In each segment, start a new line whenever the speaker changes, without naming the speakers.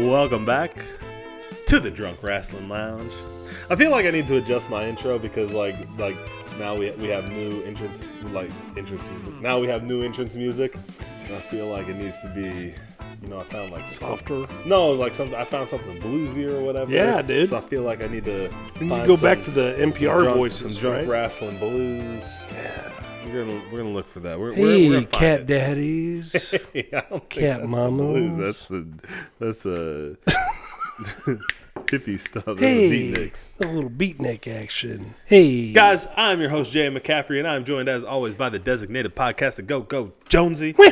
Welcome back to the Drunk Rasslin Lounge. I feel like I need to adjust my intro because like now we have new entrance music. Now we have new entrance music, and I feel like it needs to be, I found like
softer.
I found something bluesy or whatever.
Yeah, dude.
So I feel like I need to.
You go back to the NPR voices,
some drunk
right?
wrestling blues.
Yeah.
We're gonna look for that. We're
Hey,
gonna
cat
it.
daddies,
Hey, I don't think
cat
that's
mamas.
That's a hippie stuff.
Hey,
beatniks.
a little beatnik action. Hey,
Guys, I'm your host Jay McCaffrey, and I'm joined as always by the designated podcaster Go Jonesy. Go.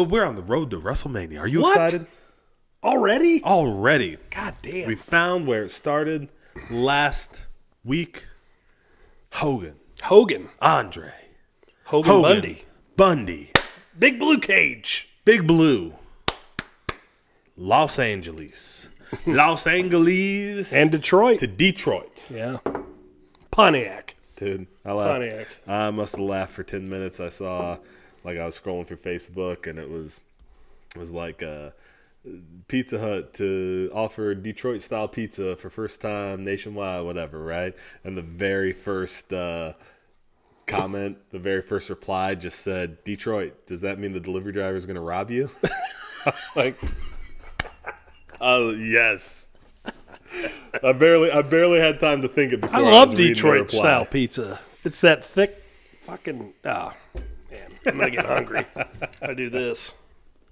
We're on the road to WrestleMania. Are you excited?
Already?
God
damn.
We found where it started last week. Hogan. Andre.
Hogan.
Bundy.
Big Blue Cage.
Big Blue. Los Angeles.
And Detroit.
To Detroit.
Yeah. Pontiac.
Dude, I laughed.
Pontiac.
I must have laughed for 10 minutes. I saw, I was scrolling through Facebook, and it was like Pizza Hut to offer Detroit-style pizza for first time nationwide, whatever, right? And the very first comment, the very first reply just said, Detroit, does that mean the delivery driver is going to rob you? I was like, oh, yes. I barely had time to think it before
I
was
love
reading the
Detroit
reply.
style pizza. It's that thick fucking. Man, I'm gonna get hungry. I do this,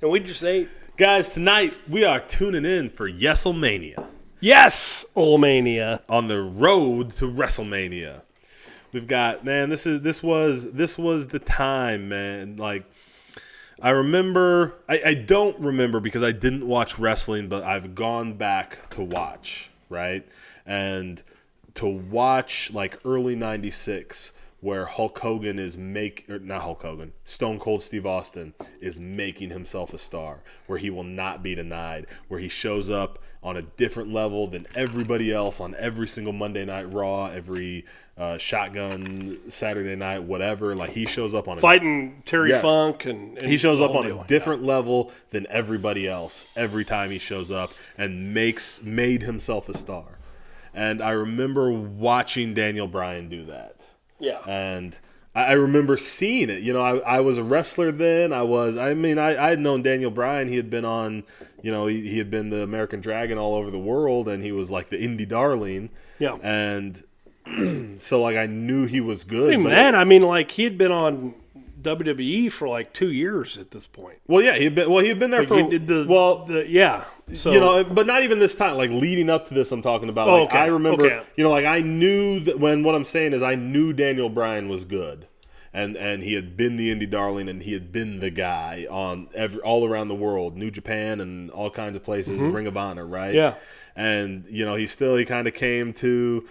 and we just ate.
Guys, tonight we are tuning in for WrestleMania.
Yes, Oldmania.
On the road to WrestleMania. We've got, man, this was the time, man. Like, I don't remember because I didn't watch wrestling, but I've gone back to watch, right? And to watch like early 96 where Hulk Hogan is Stone Cold Steve Austin is making himself a star, where he will not be denied, where he shows up on a different level than everybody else on every single Monday Night Raw, every Shotgun Saturday night, whatever. Like, he shows up on
fighting Terry Funk, and
he shows up on a different level than everybody else every time he shows up, and made himself a star. And I remember watching Daniel Bryan do that.
Yeah.
And I remember seeing it. I was a wrestler then. I had known Daniel Bryan. He had been on, he had been the American Dragon all over the world, and he was like the indie darling.
Yeah.
And so, like, I knew he was good.
He had been on WWE for like 2 years at this point.
Well, yeah, he had been there for.
So
but not even this time. Like, leading up to this, I'm talking about.
Oh,
like,
okay.
I remember,
Okay.
I knew that what I'm saying is I knew Daniel Bryan was good, and he had been the indie darling, and he had been the guy on all around the world, New Japan and all kinds of places, Ring of Honor, right?
Yeah.
And he kind of came to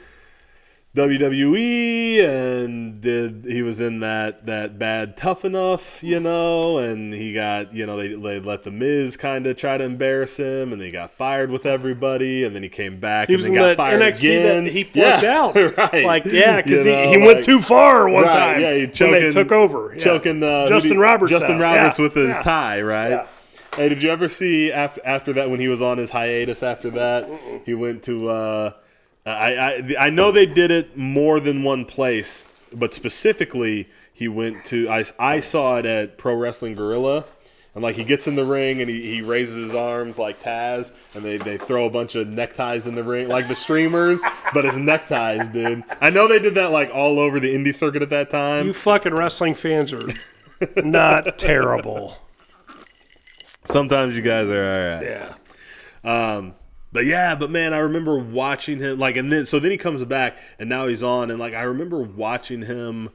WWE, and he was in that bad Tough Enough, and he got, they let the Miz kind of try to embarrass him, and he got fired with everybody, and then he came back and then got fired
NXT
again.
That he flipped out,
right?
Like, because he went too far one time.
Yeah,
when they took over,
choking
Justin Roberts
with his tie, right?
Yeah.
Hey, did you ever see after that, when he was on his hiatus after that, he went to I know they did it more than one place, but specifically he went to I saw it at Pro Wrestling Guerrilla, and like he gets in the ring and he raises his arms like Taz, and they throw a bunch of neckties in the ring like the streamers, but it's neckties, dude. I know they did that like all over the indie circuit at that time.
You fucking wrestling fans are not terrible.
Sometimes you guys are all right.
Yeah.
But man, I remember watching him, like, and then he comes back, and now he's on, and like I remember watching him,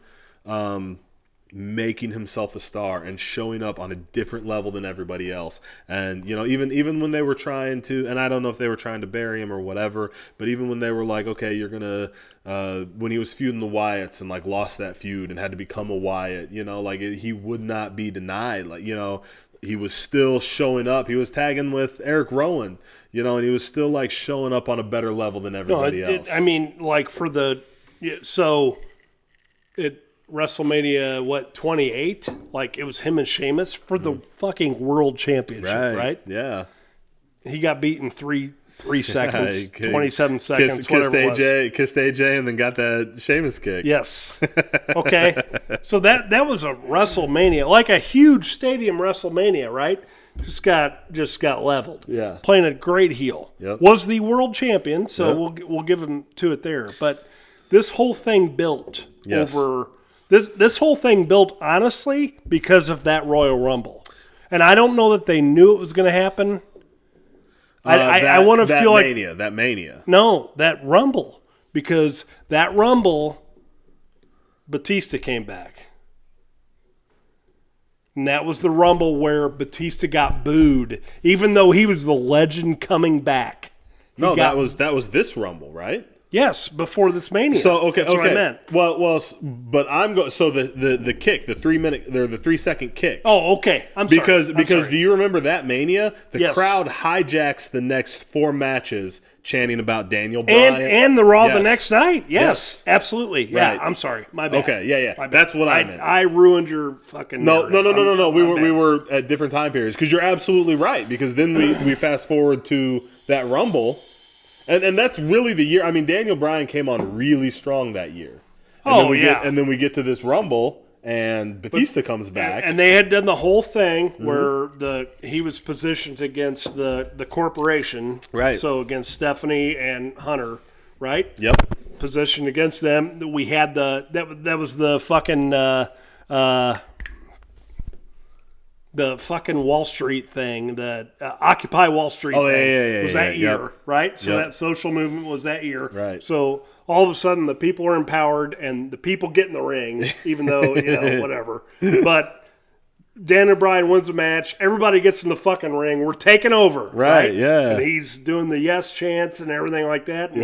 making himself a star and showing up on a different level than everybody else. And, even when they were trying to, and I don't know if they were trying to bury him or whatever, but even when they were like, okay, you're going to, when he was feuding the Wyatts and like lost that feud and had to become a Wyatt, he would not be denied. He was still showing up. He was tagging with Eric Rowan, and he was still like showing up on a better level than everybody else.
WrestleMania 28? Like it was him and Sheamus for the fucking world championship, right?
Yeah.
He got beaten 3 seconds, 27 seconds,
kissed AJ and then got that Sheamus kick.
Yes. Okay. So that was a WrestleMania, like a huge stadium WrestleMania, right? Just got leveled.
Yeah.
Playing a great heel.
Yep.
Was the world champion, so we'll give him to it there. But this whole thing built over this whole thing built honestly because of that Royal Rumble. And I don't know that they knew it was going to happen. I want to feel
that Mania.
No, that Rumble. Because that Rumble, Batista came back. And that was the Rumble where Batista got booed, even though he was the legend coming back.
That was this Rumble, right?
Yes, before this Mania.
So
That's what I meant.
Well, but I'm going. So the kick, the 3 second kick.
Oh, okay. I'm sorry.
Because do you remember that Mania? The crowd hijacks the next 4 matches, chanting about Daniel Bryan
and the Raw the next night. Yes. Absolutely. Yeah, right. I'm sorry. My bad.
Okay. Yeah. That's what I meant.
I ruined your fucking.
No. We were at different time periods because you're absolutely right. Because then we fast forward to that Rumble. And that's really the year. I mean, Daniel Bryan came on really strong that year. And then we get to this Rumble, and Batista comes back.
And they had done the whole thing where he was positioned against the corporation.
Right.
So against Stephanie and Hunter, right?
Yep.
Positioned against them. We had that was the fucking the fucking Wall Street thing, the Occupy Wall Street thing was that year, right? So that social movement was that year.
Right.
So all of a sudden the people are empowered and the people get in the ring, even though, whatever. But Daniel Bryan wins the match. Everybody gets in the fucking ring. We're taking over. Right,
yeah.
And he's doing the yes chants and everything like that. And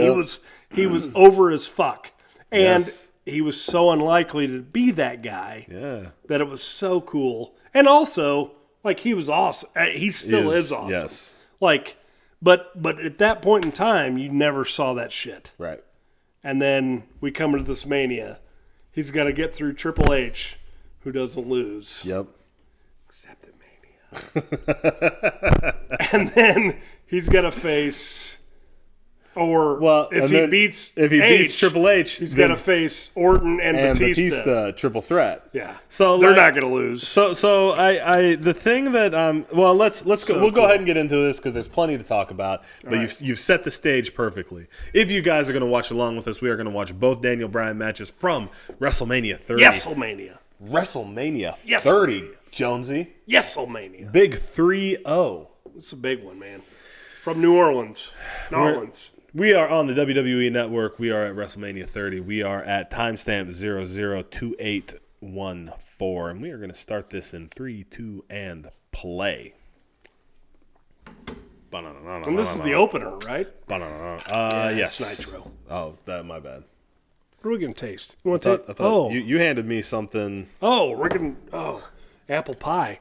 he was over as fuck. And he was so unlikely to be that guy that it was so cool. And also, like, he was awesome. He still is awesome.
Yes.
Like, but at that point in time, you never saw that shit.
Right.
And then we come into this Mania. He's got to get through Triple H, who doesn't lose.
Yep.
Except at Mania. And then he's got to face... if he beats
Triple H,
he's got to face Orton and
Batista triple threat.
Yeah,
so
they're not going to lose.
So I the thing that let's go. We'll go ahead and get into this because there's plenty to talk about. But you've set the stage perfectly. If you guys are going to watch along with us, we are going to watch both Daniel Bryan matches from WrestleMania 30. WrestleMania 30, Jonesy.
WrestleMania.
Big 3-0.
It's a big one, man. From New Orleans.
We are on the WWE Network. We are at WrestleMania 30. We are at timestamp 002814. And we are going to start this in 3, 2, and play.
And this is the opener, right?
Yes.
It's Nitro.
Oh, my bad.
What are we going to taste? You want to
I thought you handed me something.
Oh, we're going to... apple pie.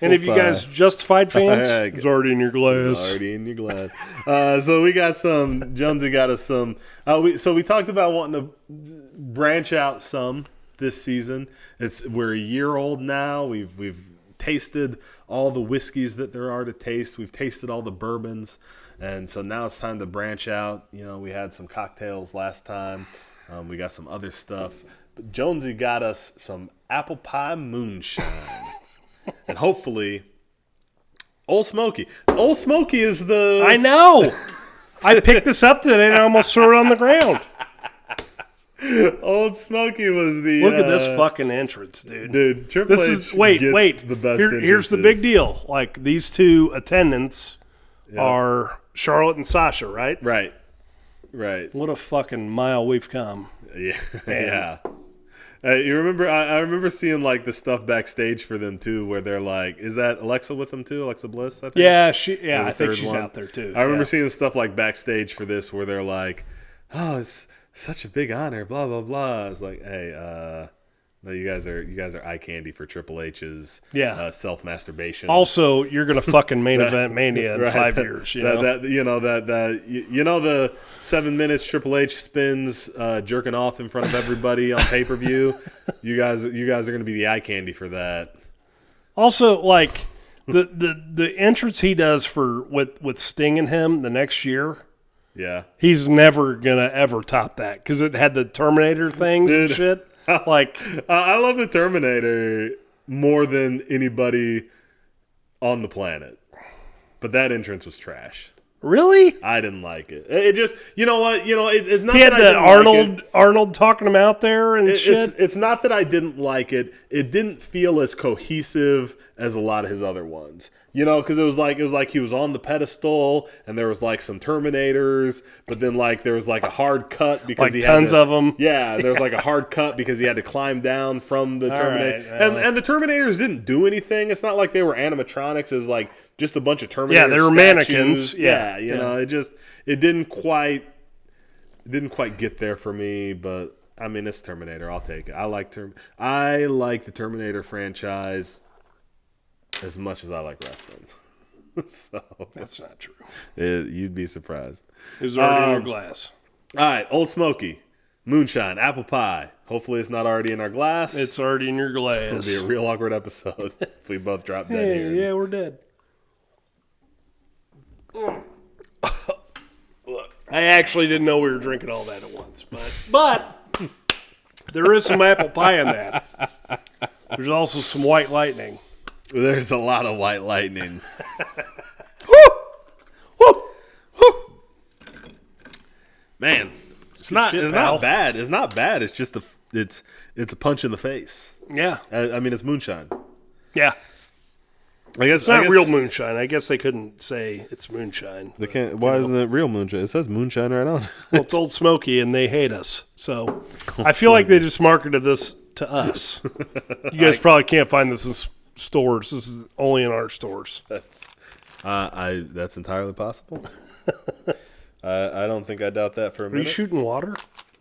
Any of you guys Justified fans? It's already in your glass.
So we got some. Jonesy got us some. We talked about wanting to branch out some this season. We're a year old now. We've tasted all the whiskeys that there are to taste. We've tasted all the bourbons, and so now it's time to branch out. We had some cocktails last time. We got some other stuff. But Jonesy got us some apple pie moonshine. And hopefully, Old Smoky. Old Smoky is the...
I know! I picked this up today and I almost threw it on the ground.
Old Smoky was the...
Look at this fucking entrance, dude.
Dude, Triple H gets the best
Here's the big deal. Like, these two attendants are Charlotte and Sasha, right?
Right.
What a fucking mile we've come.
Yeah. You remember? I remember seeing like the stuff backstage for them too, where they're like, "Is that Alexa with them too? Alexa Bliss?" I think.
Yeah, I think she's out there too.
I remember seeing stuff like backstage for this, where they're like, "Oh, it's such a big honor." Blah blah blah. It's like, hey, no, you guys are eye candy for Triple H's self masturbation.
Also, you're gonna fucking main event Mania in 5 years. You know
the 7 minutes Triple H spends jerking off in front of everybody on pay per view. You guys are gonna be the eye candy for that.
Also, like the entrance he does with Sting and him the next year.
Yeah,
he's never gonna ever top that because it had the Terminator things and shit. Like,
I love the Terminator more than anybody on the planet, but that entrance was trash.
Really?
I didn't like it. It just, you know what? It's not.
He had
that I didn't
Arnold
like it.
Arnold talking him out there and shit.
It's not that I didn't like it. It didn't feel as cohesive as a lot of his other ones. Because it was like he was on the pedestal, and there was like some Terminators, but then like there was like a hard cut because
like
he
tons
had to,
of them.
Yeah, there was like a hard cut because he had to climb down from the Terminator, and the Terminators didn't do anything. It's not like they were animatronics. It was like just a bunch of Terminator.
Yeah, they were
statues.
mannequins. Yeah,
it didn't quite get there for me, but I mean, it's Terminator. I'll take it. I like the Terminator franchise as much as I like wrestling. So
that's not true.
You'd be surprised.
It was already in your glass.
All right, Old Smoky, moonshine, apple pie. Hopefully, it's not already in our glass.
It's already in your glass.
It'll be a real awkward episode if we both drop dead here.
Yeah, we're dead. I actually didn't know we were drinking all that at once, but there is some apple pie in that. There's also some white lightning.
There's a lot of white lightning.
Woo! Woo! Woo!
Man, it's not bad. It's not bad. It's just it's a punch in the face.
Yeah.
I mean, it's moonshine.
Yeah.
I guess
it's not real moonshine. I guess they couldn't say it's moonshine.
They can't. Why isn't it real moonshine? It says moonshine right on.
Well, it's Old Smoky, and they hate us. So I feel like they just marketed this to us. You guys probably can't find this in stores. This is only in our stores.
That's entirely possible. I don't think I doubt that for a minute.
Are you shooting water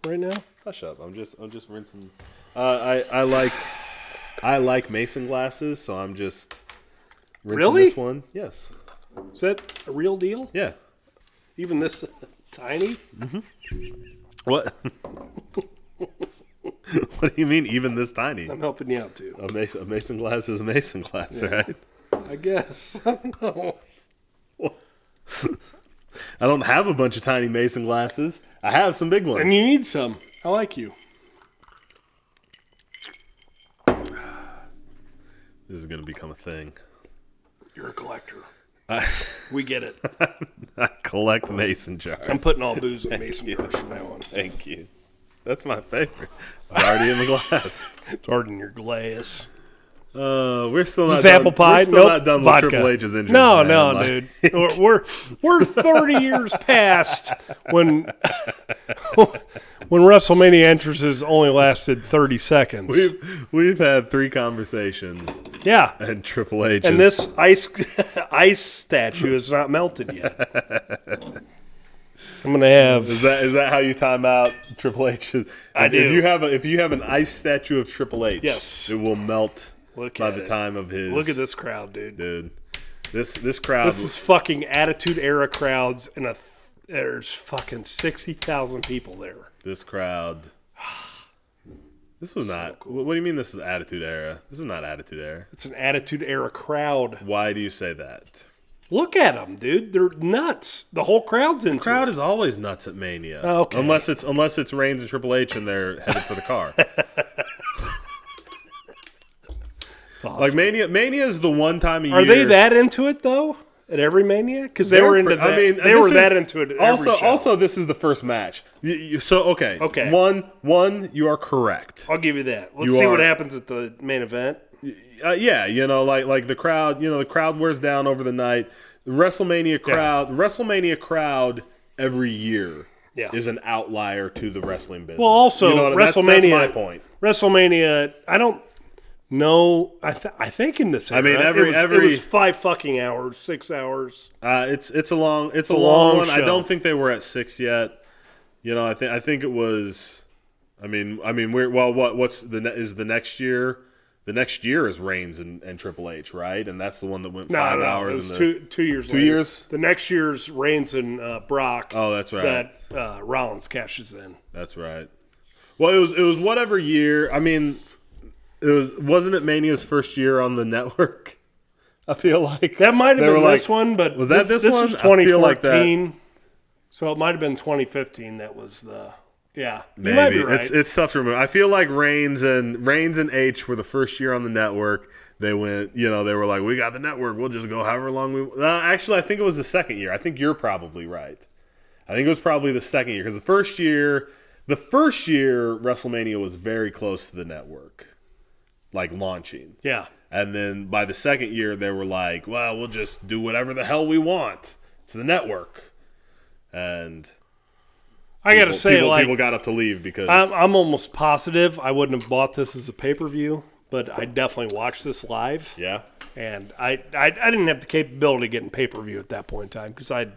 right now?
Hush up. I'm just rinsing. I like mason glasses, so I'm just rinsing this one. Yes.
Is that a real deal?
Yeah.
Even this tiny?
Mm-hmm. What? What do you mean, even this tiny?
I'm helping you out, too.
A mason glass is a mason glass, right?
I guess. I don't know.
I don't have a bunch of tiny mason glasses. I have some big ones.
And you need some. I like you.
This is going to become a thing.
You're a collector. We get it.
I collect mason jars.
I'm putting all booze in mason jars from now on.
Thank you. That's my favorite. It's already in the glass.
It's already in your glass.
We're still not
done. Apple pie?
We're still not done with Triple H's engines.
No, dude. We're 30 years past when WrestleMania entrances only lasted 30 seconds.
We've had 3 conversations.
Yeah.
And Triple H
and this ice statue is not melted yet. I'm gonna have.
Is that how you time out Triple H?
I do.
If you have an ice statue of Triple H,
yes,
it will melt by the
it.
time of his.
Look at this crowd, dude.
This crowd.
This is fucking Attitude Era crowds, and there's fucking 60,000 people there.
This crowd. This was not. Cool. What do you mean? This is Attitude Era? This is not Attitude Era.
It's an Attitude Era crowd.
Why do you say that?
Look at them, dude. They're nuts. The whole crowd's into it.
The crowd is always nuts at Mania.
Oh, okay.
Unless it's Reigns and Triple H and they're headed for the car.
It's awesome.
Like Mania is the one time a year.
Are they that into it though? At every Mania? Because they were into that. I mean, they were that into it at every show.
Also, this is the first match. Okay. One, you are correct.
I'll give you that. Let's see what happens at the main event.
Yeah, like the crowd, the crowd wears down over the night. The WrestleMania crowd every year is an outlier to the wrestling business.
Well, also WrestleMania.
That's my point.
WrestleMania. I don't know. I think in this era, it was 5 fucking hours, 6 hours.
It's a long one.
Show.
I don't think they were at 6 yet. I think it was. What's the next year? The next year is Reigns and Triple H, right? And that's the one that went 5 hours.
It was 2 years.
2 years.
The next year's Reigns and Brock.
Oh, that's right.
That Rollins cashes in.
That's right. Well, it was whatever year. I mean, wasn't it Mania's first year on the network? I feel like
that might have been this one, but
was that this one?
This was 2014, so it might have been 2015. That was the. Yeah,
maybe
right.
It's tough to remember. I feel like Reigns and H were the first year on the network. They went, they were like, we got the network. We'll just go however long we. Actually, I think it was the second year. I think you're probably right. I think it was probably the second year because the first year WrestleMania was very close to the network, like launching.
Yeah,
and then by the second year they were like, well, we'll just do whatever the hell we want to the network, and.
I got to say,
people got up to leave because
I'm almost positive I wouldn't have bought this as a pay-per-view, but I definitely watched this live.
Yeah,
and I didn't have the capability of getting pay-per-view at that point in time because I'd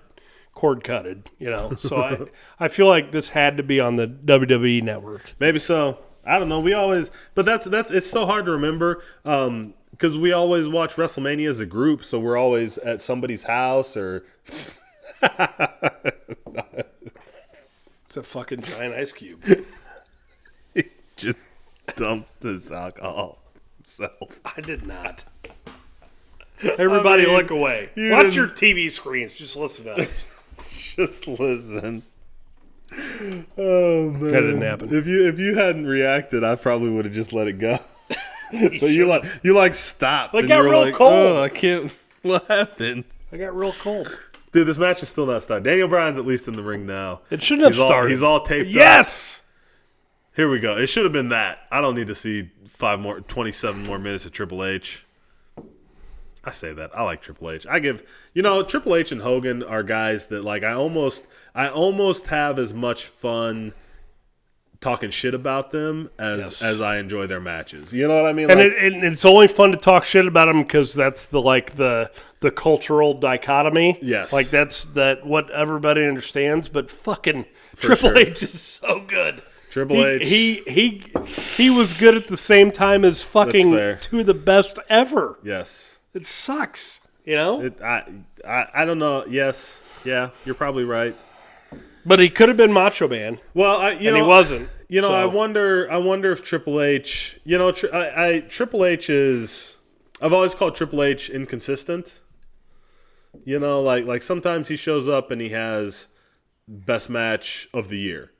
cord cutted, So I feel like this had to be on the WWE network.
Maybe so. I don't know. We always, but that's it's so hard to remember because we always watch WrestleMania as a group, so we're always at somebody's house or.
It's a fucking giant ice cube.
He just dumped his alcohol himself.
I did not. Everybody look away. Watch your TV screens. Just listen to us.
Just listen. Oh, man.
That didn't happen.
If you hadn't reacted, I probably would have just let it go. But you stopped.
I got real cold.
Oh, I can't. What happened?
I got real cold.
Dude, this match is still not started. Daniel Bryan's at least in the ring now.
It shouldn't have started.
He's all taped up.
Yes!
Here we go. It should have been that. I don't need to see 27 more minutes of Triple H. I say that. I like Triple H. Triple H and Hogan are guys that I almost have as much fun talking shit about them as I enjoy their matches. You know what I mean?
And it's only fun to talk shit about them because that's the cultural dichotomy.
Yes.
That's what everybody understands. But fucking Triple H is so good.
Triple H.
He was good at the same time as fucking two of the best ever.
Yes.
It sucks.
I don't know. Yes. Yeah. You're probably right.
But he could have been Macho Man.
Well,
he wasn't. So.
I wonder if Triple H. Triple H is. I've always called Triple H inconsistent. Sometimes he shows up and he has best match of the year,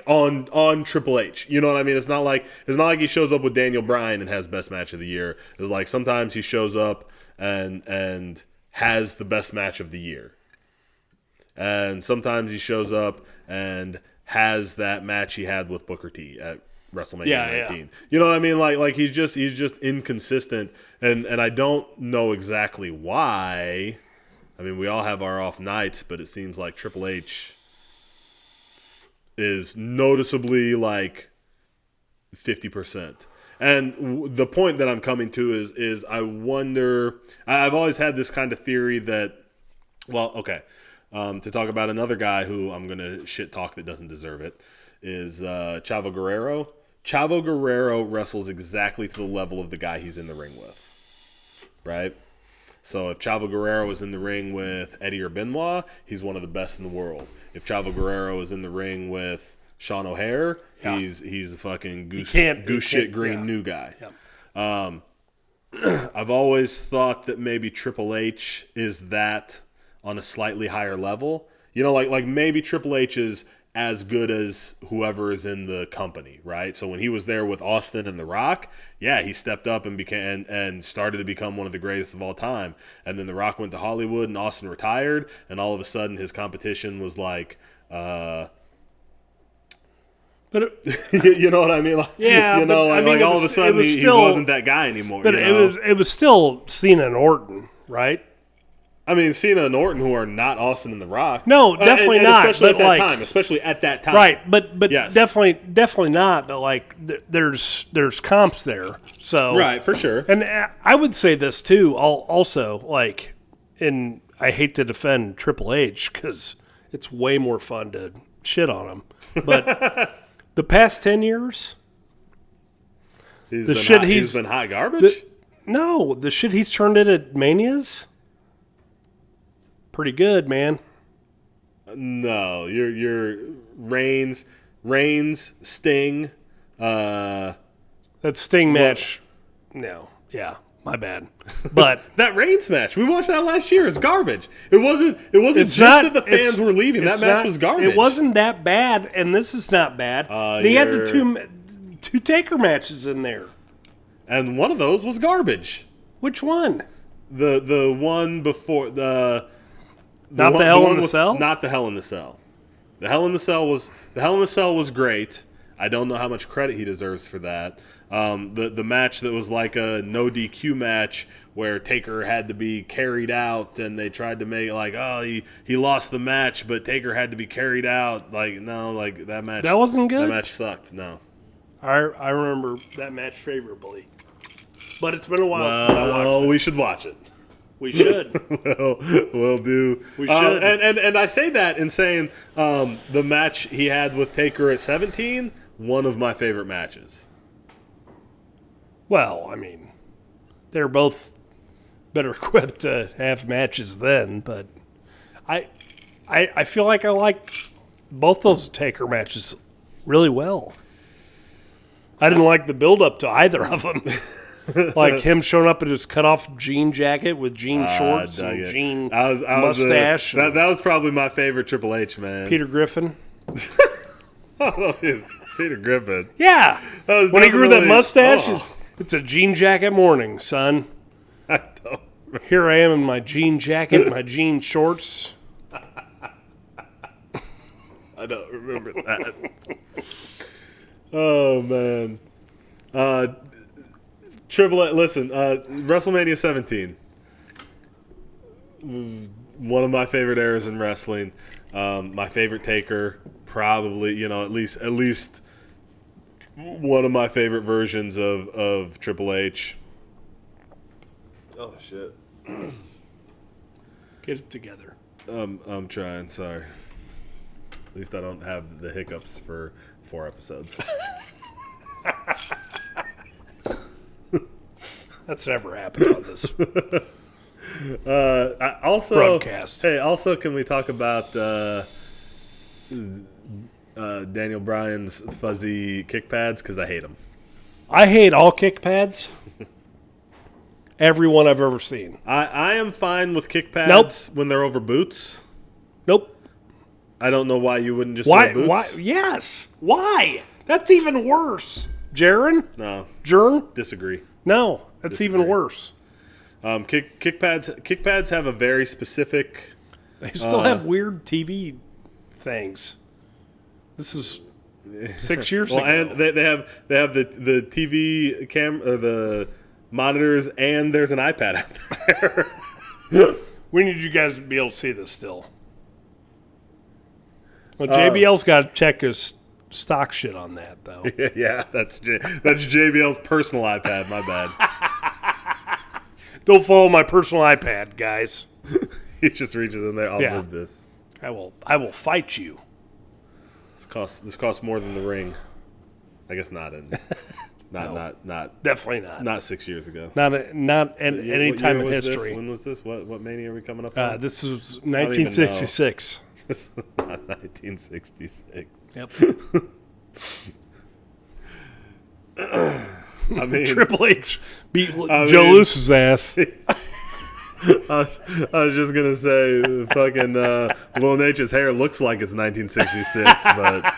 on Triple H. You know what I mean? It's not like he shows up with Daniel Bryan and has best match of the year. It's sometimes he shows up and has the best match of the year. And sometimes he shows up and has that match he had with Booker T at WrestleMania 19. Yeah. You know what I mean? He's just inconsistent, and I don't know exactly why. I mean, we all have our off nights, but it seems like Triple H is noticeably 50%. And the point that I'm coming to is I wonder. I've always had this kind of theory that, to talk about another guy who I'm going to shit talk that doesn't deserve it is Chavo Guerrero. Chavo Guerrero wrestles exactly to the level of the guy he's in the ring with, right? So if Chavo Guerrero is in the ring with Eddie or Benoit, he's one of the best in the world. If Chavo Guerrero is in the ring with Sean O'Hare, he's a fucking goose shit green new guy. Yeah. I've always thought that maybe Triple H is that on a slightly higher level. Maybe Triple H is as good as whoever is in the company, right? So when he was there with Austin and The Rock, he stepped up and became and started to become one of the greatest of all time. And then The Rock went to Hollywood and Austin retired, and all of a sudden his competition was you know what I mean? All of a sudden he wasn't that guy anymore.
But it was still Cena and Orton, right?
I mean, Cena and Orton, who are not Austin and The Rock.
No, definitely
and
not.
Especially
but
at that
like,
time. Especially at that time.
Right, but
yes.
definitely not. But like, there's comps there. So
right, for sure.
And I would say this too. Also, like, and I hate to defend Triple H because it's way more fun to shit on him. But the past 10 years,
he's been hot garbage.
The shit he's turned into Manias, pretty good, man.
No, you're Reigns, Sting.
That Sting match. No, yeah, my bad. But
that Reigns match, we watched that last year. It's garbage. It wasn't just that the fans were leaving. That match was garbage.
It wasn't that bad, and this is not bad. He had the two Taker matches in there.
And one of those was garbage.
Which one?
The one before the
not the Hell in the Cell?
Not the Hell in the Cell. The Hell in the Cell was great. I don't know how much credit he deserves for that. The match that was like a no DQ match where Taker had to be carried out, and they tried to make it like, oh, he lost the match, but Taker had to be carried out. Like, no, like that match.
That wasn't good?
That match sucked. No.
I remember that match favorably. But it's been a while since I watched it.
We should watch it.
We should.
we'll do.
We should.
And I say that in saying the match he had with Taker at 17, one of my favorite matches.
Well, I mean, they're both better equipped to have matches then, but I feel like I like both those Taker matches really well. I didn't like the build-up to either of them. Like him showing up in his cut-off jean jacket with jean shorts and jean mustache.
That was probably my favorite Triple H, man.
Peter Griffin.
Peter Griffin.
Yeah. When he grew that mustache, it's a jean jacket morning, son.
I don't remember.
Here I am in my jean jacket, my jean shorts.
I don't remember that. Oh, man. Triple H, listen, WrestleMania 17. One of my favorite eras in wrestling. My favorite Taker, probably, at least one of my favorite versions of Triple H. Oh, shit.
Get it together.
I'm trying, sorry. At least I don't have the hiccups for 4 episodes.
That's never happened on this
broadcast. Hey, also, can we talk about Daniel Bryan's fuzzy kick pads? Because I hate them.
I hate all kick pads. Every one I've ever seen.
I am fine with kick pads when they're over boots.
Nope.
I don't know why you wouldn't just wear boots.
Why? Yes. Why? That's even worse. Jaren?
No.
Jern?
Disagree.
No, that's even worse.
Kick pads have a very specific.
They still have weird TV things. This is 6 years ago.
And they have the TV the monitors, and there's an iPad out there.
We need you guys to be able to see this still. Well, JBL's got to check his stock shit on that, though.
Yeah, that's JBL's personal iPad. My bad.
Don't follow my personal iPad, guys.
He just reaches in there. I'll move this.
I will fight you.
This costs more than the ring. I guess not in. Not
definitely not.
Not 6 years ago.
Not any time in history.
When was this? What Mania are we coming up on?
This was 1966.
This was not 1966.
Yep.
I mean,
Triple H beat Joe Loose's ass.
I was just gonna say, fucking Lil Nature's hair looks like it's 1966, but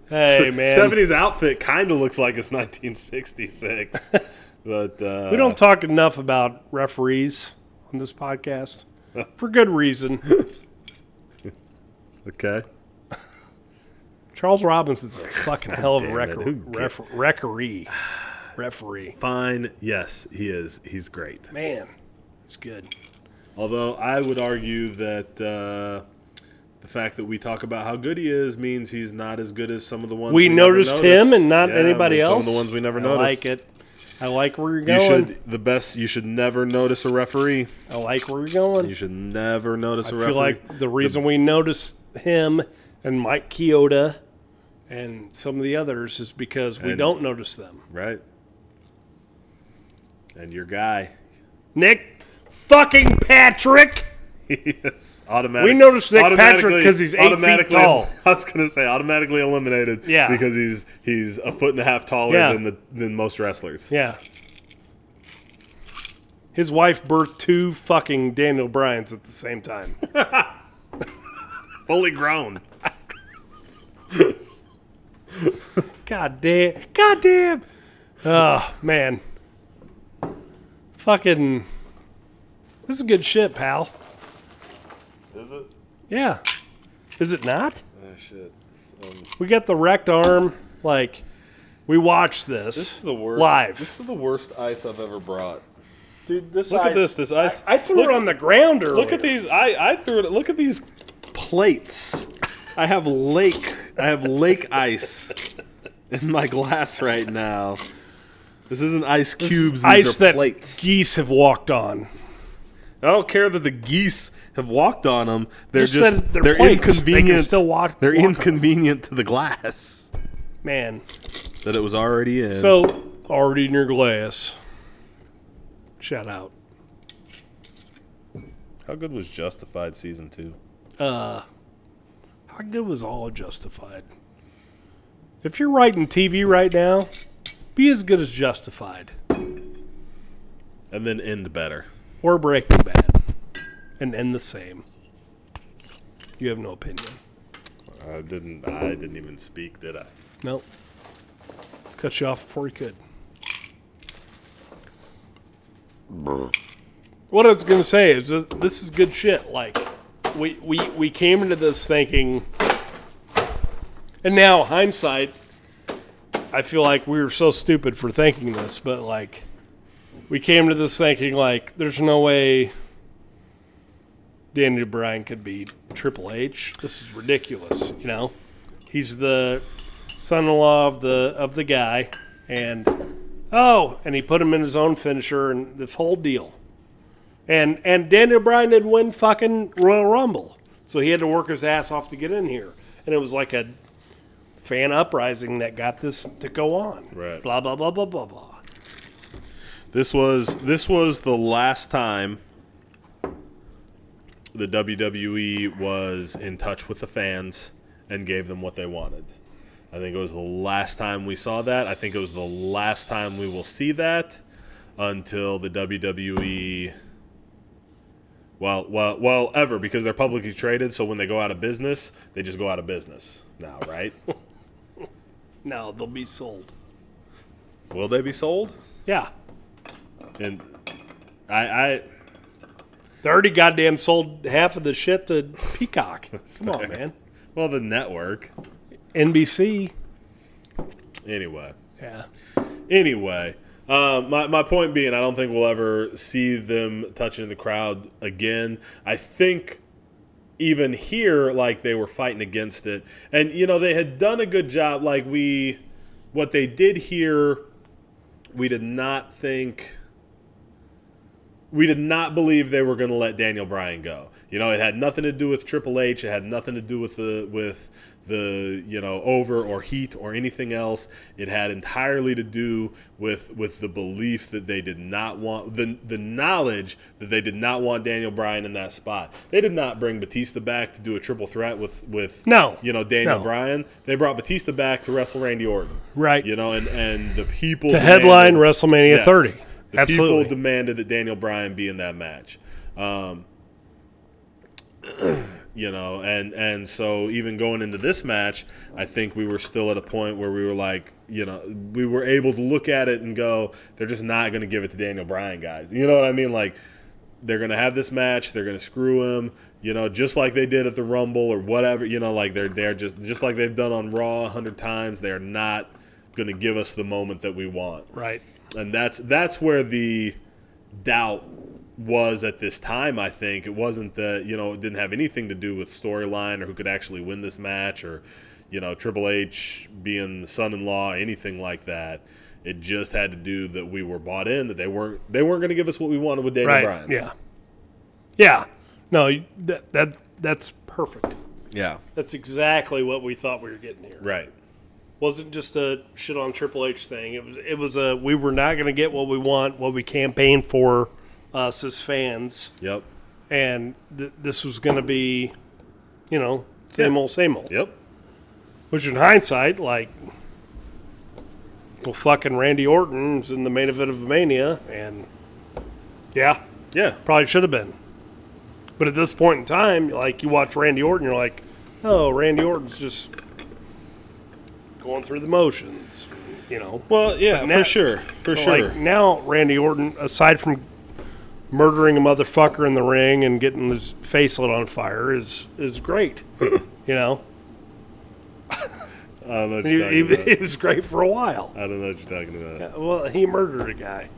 hey man,
Stephanie's outfit kind of looks like it's 1966. But
we don't talk enough about referees on this podcast for good reason.
Okay.
Charles Robinson's a fucking hell of a referee.
Fine. Yes, he is. He's great.
Man, it's good.
Although I would argue that the fact that we talk about how good he is means he's not as good as some of the ones
we noticed him and not anybody else.
Some of the ones we never noticed.
I like it. I like where you're going.
You should never notice a referee.
I like where you're going.
You should never notice a referee.
I feel like the reason we noticed him and Mike Chioda and some of the others is because we don't notice them.
Right. And your guy.
Nick fucking Patrick.
Yes, automatically.
We noticed Nick Patrick because he's 8 feet tall.
I was going to say automatically eliminated.
Yeah.
Because he's a foot and a half taller than most wrestlers.
Yeah. His wife birthed 2 fucking Daniel Bryans at the same time.
Fully grown.
God damn. Oh, man. Fucking. This is good shit, pal.
Is it?
Yeah. Is it not?
Oh, shit.
We got the wrecked arm. Like, we watched this.
This is the worst.
Live.
This is the worst ice I've ever brought.
Dude, this
Look
ice.
at this. This ice.
I threw it on the ground earlier.
Look at these. I threw it. Look at these plates. I have lake ice in my glass right now. This isn't ice cubes. These
ice
are
that
plates.
Geese have walked on.
I don't care that the geese have walked on them. They're
they're
inconvenient.
They can still
they're
walk
inconvenient to the glass.
Man.
That it was already in.
So, already in your glass. Shout out.
How good was Justified season 2?
How good was all of Justified? If you're writing TV right now, be as good as Justified.
And then end better.
Or Breaking Bad. And end the same. You have no opinion.
I didn't even speak, did I?
Nope. Cut you off before you could. What I was going to say is this is good shit. Like, we came into this thinking, and now hindsight, I feel like we were so stupid for thinking this, but like, we came to this thinking like, there's no way Daniel Bryan could beat Triple H. This is ridiculous, you know. He's the son-in-law of the guy, and he put him in his own finisher and this whole deal. And Daniel Bryan didn't win fucking Royal Rumble, so he had to work his ass off to get in here, and it was like a fan uprising that got this to go on.
Right.
Blah blah blah blah blah blah.
This was the last time the WWE was in touch with the fans and gave them what they wanted. I think it was the last time we saw that. I think it was the last time we will see that until the WWE, well, ever, because they're publicly traded, so when they go out of business, they just go out of business now, right?
No, they'll be sold.
Will they be sold?
Yeah.
And I
They already goddamn sold half of the shit to Peacock. Come on, man.
Well, the network.
NBC.
Anyway.
Yeah.
Anyway, my point being, I don't think we'll ever see them touching the crowd again. I think even here, like, they were fighting against it. And, you know, they had done a good job. Like, what they did here, we did not believe they were going to let Daniel Bryan go. You know, it had nothing to do with Triple H. It had nothing to do with the you know, over or heat or anything else. It had entirely to do with the belief that they did not want the knowledge that they did not want Daniel Bryan in that spot. They did not bring Batista back to do a triple threat with Daniel Bryan. They brought Batista back to wrestle Randy Orton.
Right.
You know, and the people
to headline WrestleMania 30.
The
Absolutely.
people demanded that Daniel Bryan be in that match. You know, and so even going into this match, I think we were still at a point where we were like, you know, we were able to look at it and go, they're just not going to give it to Daniel Bryan, guys. You know what I mean? Like, they're going to have this match, they're going to screw him, you know, just like they did at the Rumble or whatever. You know, like they're just like they've done on Raw 100 times. They're not going to give us the moment that we want.
Right.
And that's where the doubt was at this time. I think it wasn't that, it didn't have anything to do with storyline or who could actually win this match or, Triple H being the son-in-law, anything like that. It just had to do that we were bought in, that they weren't going to give us what we wanted with Daniel Bryan.
Yeah. Yeah. No, that's perfect.
Yeah.
That's exactly what we thought we were getting here.
Right.
Wasn't just a shit on Triple H thing. It was a we were not going to get what we want, what we campaigned for us as fans.
Yep.
And this was going to be, same old, same old.
Yep.
Which in hindsight, fucking Randy Orton's in the main event of Mania, and yeah, probably should have been. But at this point in time, you watch Randy Orton, you're like, oh, Randy Orton's just going through the motions,
Well, yeah, for sure.
Now, Randy Orton, aside from murdering a motherfucker in the ring and getting his face lit on fire, is great,
I don't know what you're talking about.
It was great for a while.
I don't know what you're talking about.
Yeah, well, he murdered a guy.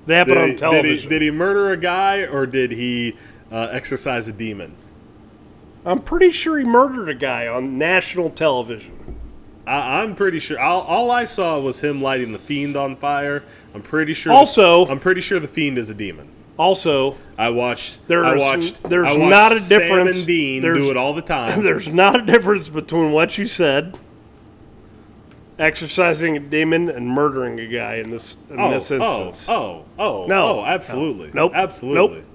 They happened on television.
Did he murder a guy, or did he exorcise a demon?
I'm pretty sure he murdered a guy on national television.
I'm pretty sure. All I saw was him lighting the Fiend on fire. I'm pretty sure. I'm pretty sure the Fiend is a demon.
Also,
I watched
not a difference.
Sam and Dean do it all the time.
There's not a difference between what you said, exorcising a demon, and murdering a guy in this instance.
No, absolutely.
Nope.
Absolutely.
Nope.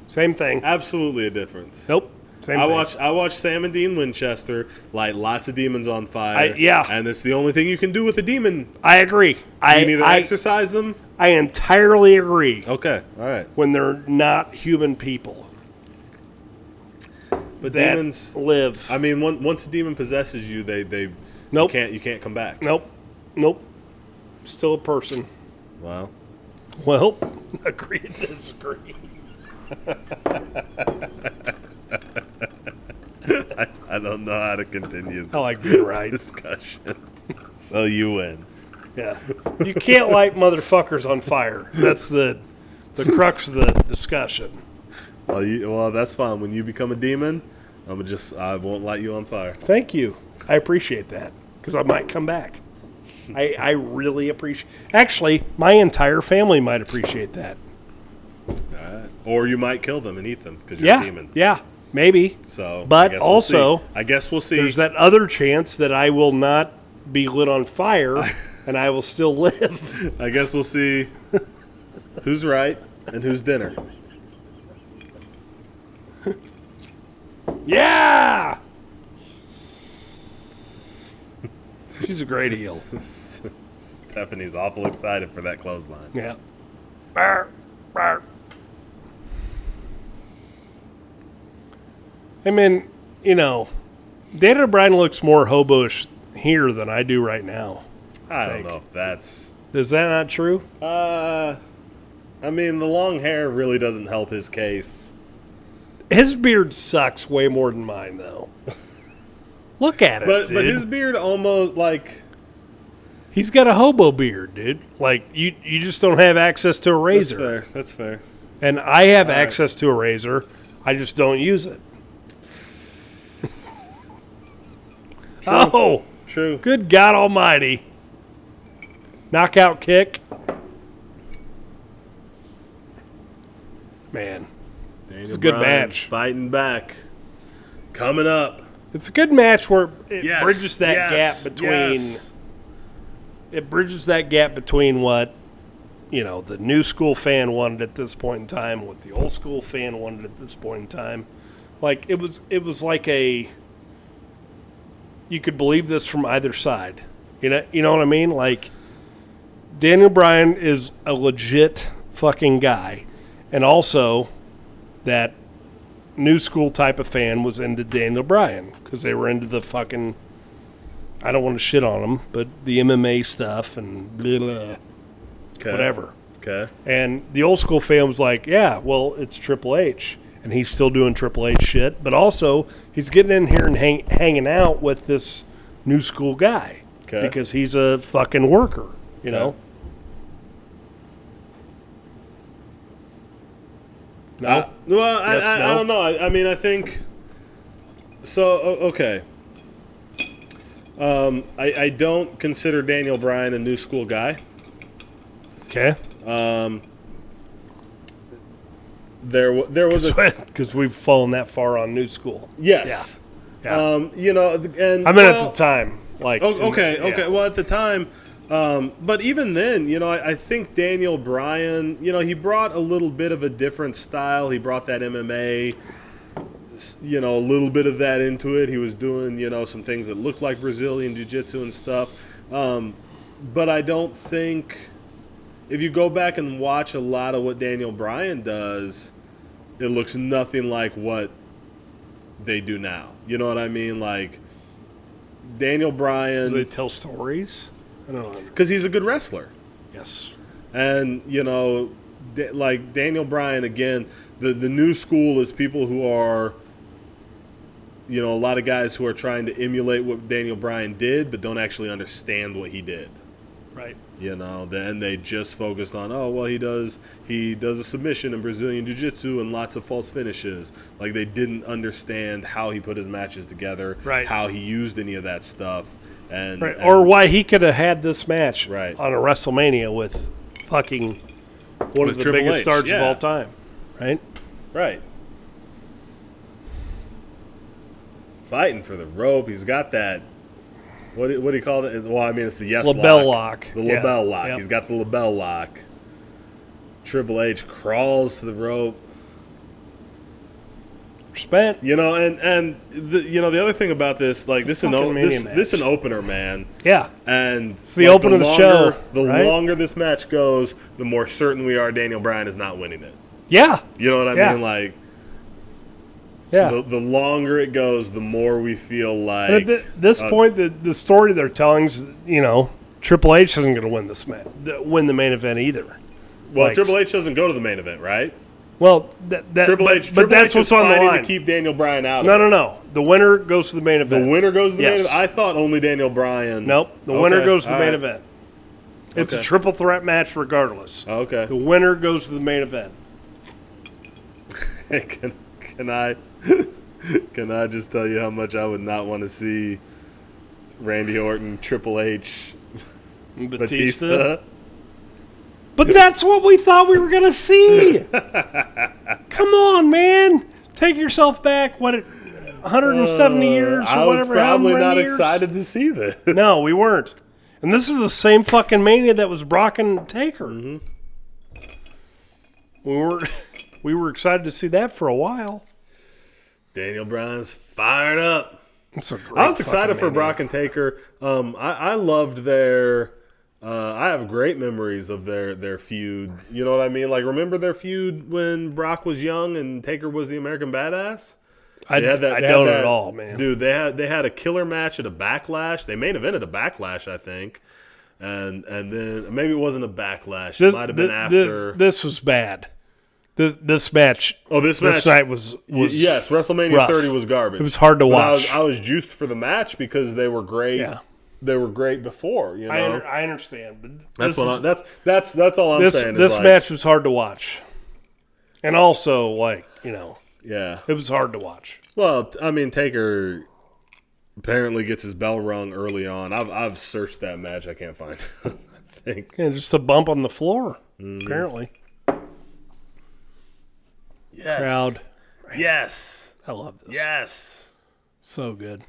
Same thing.
Absolutely a difference.
Nope. Same thing.
I watched Sam and Dean Winchester light lots of demons on fire.
Yeah.
And it's the only thing you can do with a demon.
I agree.
You need to exorcise them.
I entirely agree.
Okay. All right.
When they're not human people.
But
that
demons
live.
I mean, once a demon possesses you, they
nope.
you can't come back.
Nope. Still a person.
Wow.
Well, agree to disagree.
I don't know how to continue this
I like being right.
discussion. So you win.
Yeah. You can't light motherfuckers on fire. That's the crux of the discussion.
Well, that's fine. When you become a demon, I won't light you on fire.
Thank you. I appreciate that because I might come back. I really appreciate. Actually, my entire family might appreciate that.
All right. Or you might kill them and eat them because you're a demon.
Yeah, maybe.
So,
but
I guess we'll see.
There's that other chance that I will not be lit on fire and I will still live.
I guess we'll see who's right and who's dinner.
Yeah! She's a great heel.
Stephanie's awful excited for that clothesline.
Yeah. Bark, bark. I mean, Daniel Bryan looks more hobo-ish here than I do right now.
I don't know if that's...
Is that not true?
I mean, the long hair really doesn't help his case.
His beard sucks way more than mine, though. Look at it, dude.
But his beard almost,
He's got a hobo beard, dude. You just don't have access to a razor.
That's fair.
And I have access to a razor. I just don't use it.
True.
Oh!
True.
Good God almighty. Knockout kick. Man. It's a good match.
Fighting back. Coming up.
It's a good match where it bridges that gap between...
Yes.
It bridges that gap between what, the new school fan wanted at this point in time, what the old school fan wanted at this point in time. It was like a... You could believe this from either side. You know what I mean? Daniel Bryan is a legit fucking guy. And also, that new school type of fan was into Daniel Bryan because they were into the fucking... I don't want to shit on him, but the MMA stuff and blah, blah, whatever.
Okay.
And the old school fan was like, yeah, well, it's Triple H. And he's still doing Triple H shit. But also, he's getting in here and hanging out with this new school guy.
Okay.
Because he's a fucking worker, you know? No.
I don't know. I mean, I think so. Okay. I don't consider Daniel Bryan a new school guy.
Okay.
There was
because we've fallen that far on new school.
Yes.
Yeah.
And
I mean, at the time, like.
Okay. Well, at the time, but even then, I think Daniel Bryan, he brought a little bit of a different style. He brought that MMA, a little bit of that into it. He was doing, some things that looked like Brazilian Jiu-Jitsu and stuff. But I don't think, if you go back and watch a lot of what Daniel Bryan does, it looks nothing like what they do now. You know what I mean? Like, Daniel Bryan.
Do they tell stories? I don't know.
Because he's a good wrestler.
Yes.
And, like Daniel Bryan, again, the new school is people who are, a lot of guys who are trying to emulate what Daniel Bryan did, but don't actually understand what he did.
Right.
Then they just focused on, he does a submission in Brazilian Jiu-Jitsu and lots of false finishes. Like, they didn't understand how he put his matches together,
right,
how he used any of that stuff.
Or why he could have had this match
right
on a WrestleMania with fucking one of the
Triple
biggest
H,
stars of all time. Right?
Right. Fighting for the rope. He's got that. What do you call it? Well, I mean, it's the
LeBell lock.
The LeBell lock.
Yep.
He's got the LeBell lock. Triple H crawls to the rope.
Respect.
The other thing about this, like, this an opener, man.
Yeah.
And
it's the opener of the show.
The longer this match goes, the more certain we are Daniel Bryan is not winning it.
Yeah.
You know what I mean? Like,
yeah.
The longer it goes, the more we feel like.
But at this point, the story they're telling is, Triple H isn't going to win this match, win the main event either.
Well, Triple H doesn't go to the main event, right?
Well,
Triple H
what's on the line
to keep Daniel Bryan out.
No. The winner goes to the main event.
The winner goes to the main event. I thought only Daniel Bryan.
Nope. The winner goes to the main event. It's a triple threat match, regardless.
Okay.
The winner goes to the main event.
Can I just tell you how much I would not want to see Randy Orton, Triple H, Batista?
But that's what we thought we were going to see. Come on, man. Take yourself back, 170 years or whatever.
I was probably not excited to see this.
No, we weren't. And this is the same fucking Mania that was Brock and Taker.
Mm-hmm.
We were excited to see that for a while.
Daniel Bryan's fired up.
I
was excited for Brock and Taker. I loved their. I have great memories of their feud. You know what I mean? Like, remember their feud when Brock was young and Taker was the American Badass?
I don't at all, man.
Dude, they had a killer match at a Backlash. They main evented a Backlash, I think. And then maybe it wasn't a Backlash. It might have been after.
This was bad. This match.
Oh, this match.
This night was
yes. WrestleMania
rough.
30 was garbage.
It was hard to watch.
I was juiced for the match because they were great.
Yeah.
They were great before.
I understand, but
that's all I'm saying.
This match was hard to watch, and also
yeah,
it was hard to watch.
Well, I mean, Taker apparently gets his bell rung early on. I've searched that match. I can't find it. I think
just a bump on the floor. Apparently.
Yes.
Crowd.
Yes.
I love this.
Yes.
So good.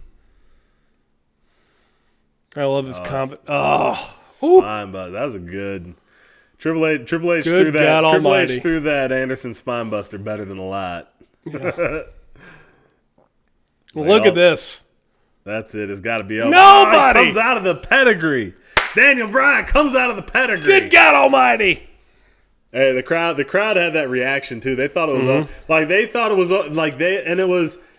I love his comment.
Spine buster. That was a good. Triple H threw that. Triple H threw that Anderson spine buster better than a lot.
Yeah. Look at this.
That's it. It's got to be over.
Nobody
comes out of the pedigree. Daniel Bryan comes out of the pedigree.
Good God Almighty.
Hey, the crowd had that reaction too. They thought it was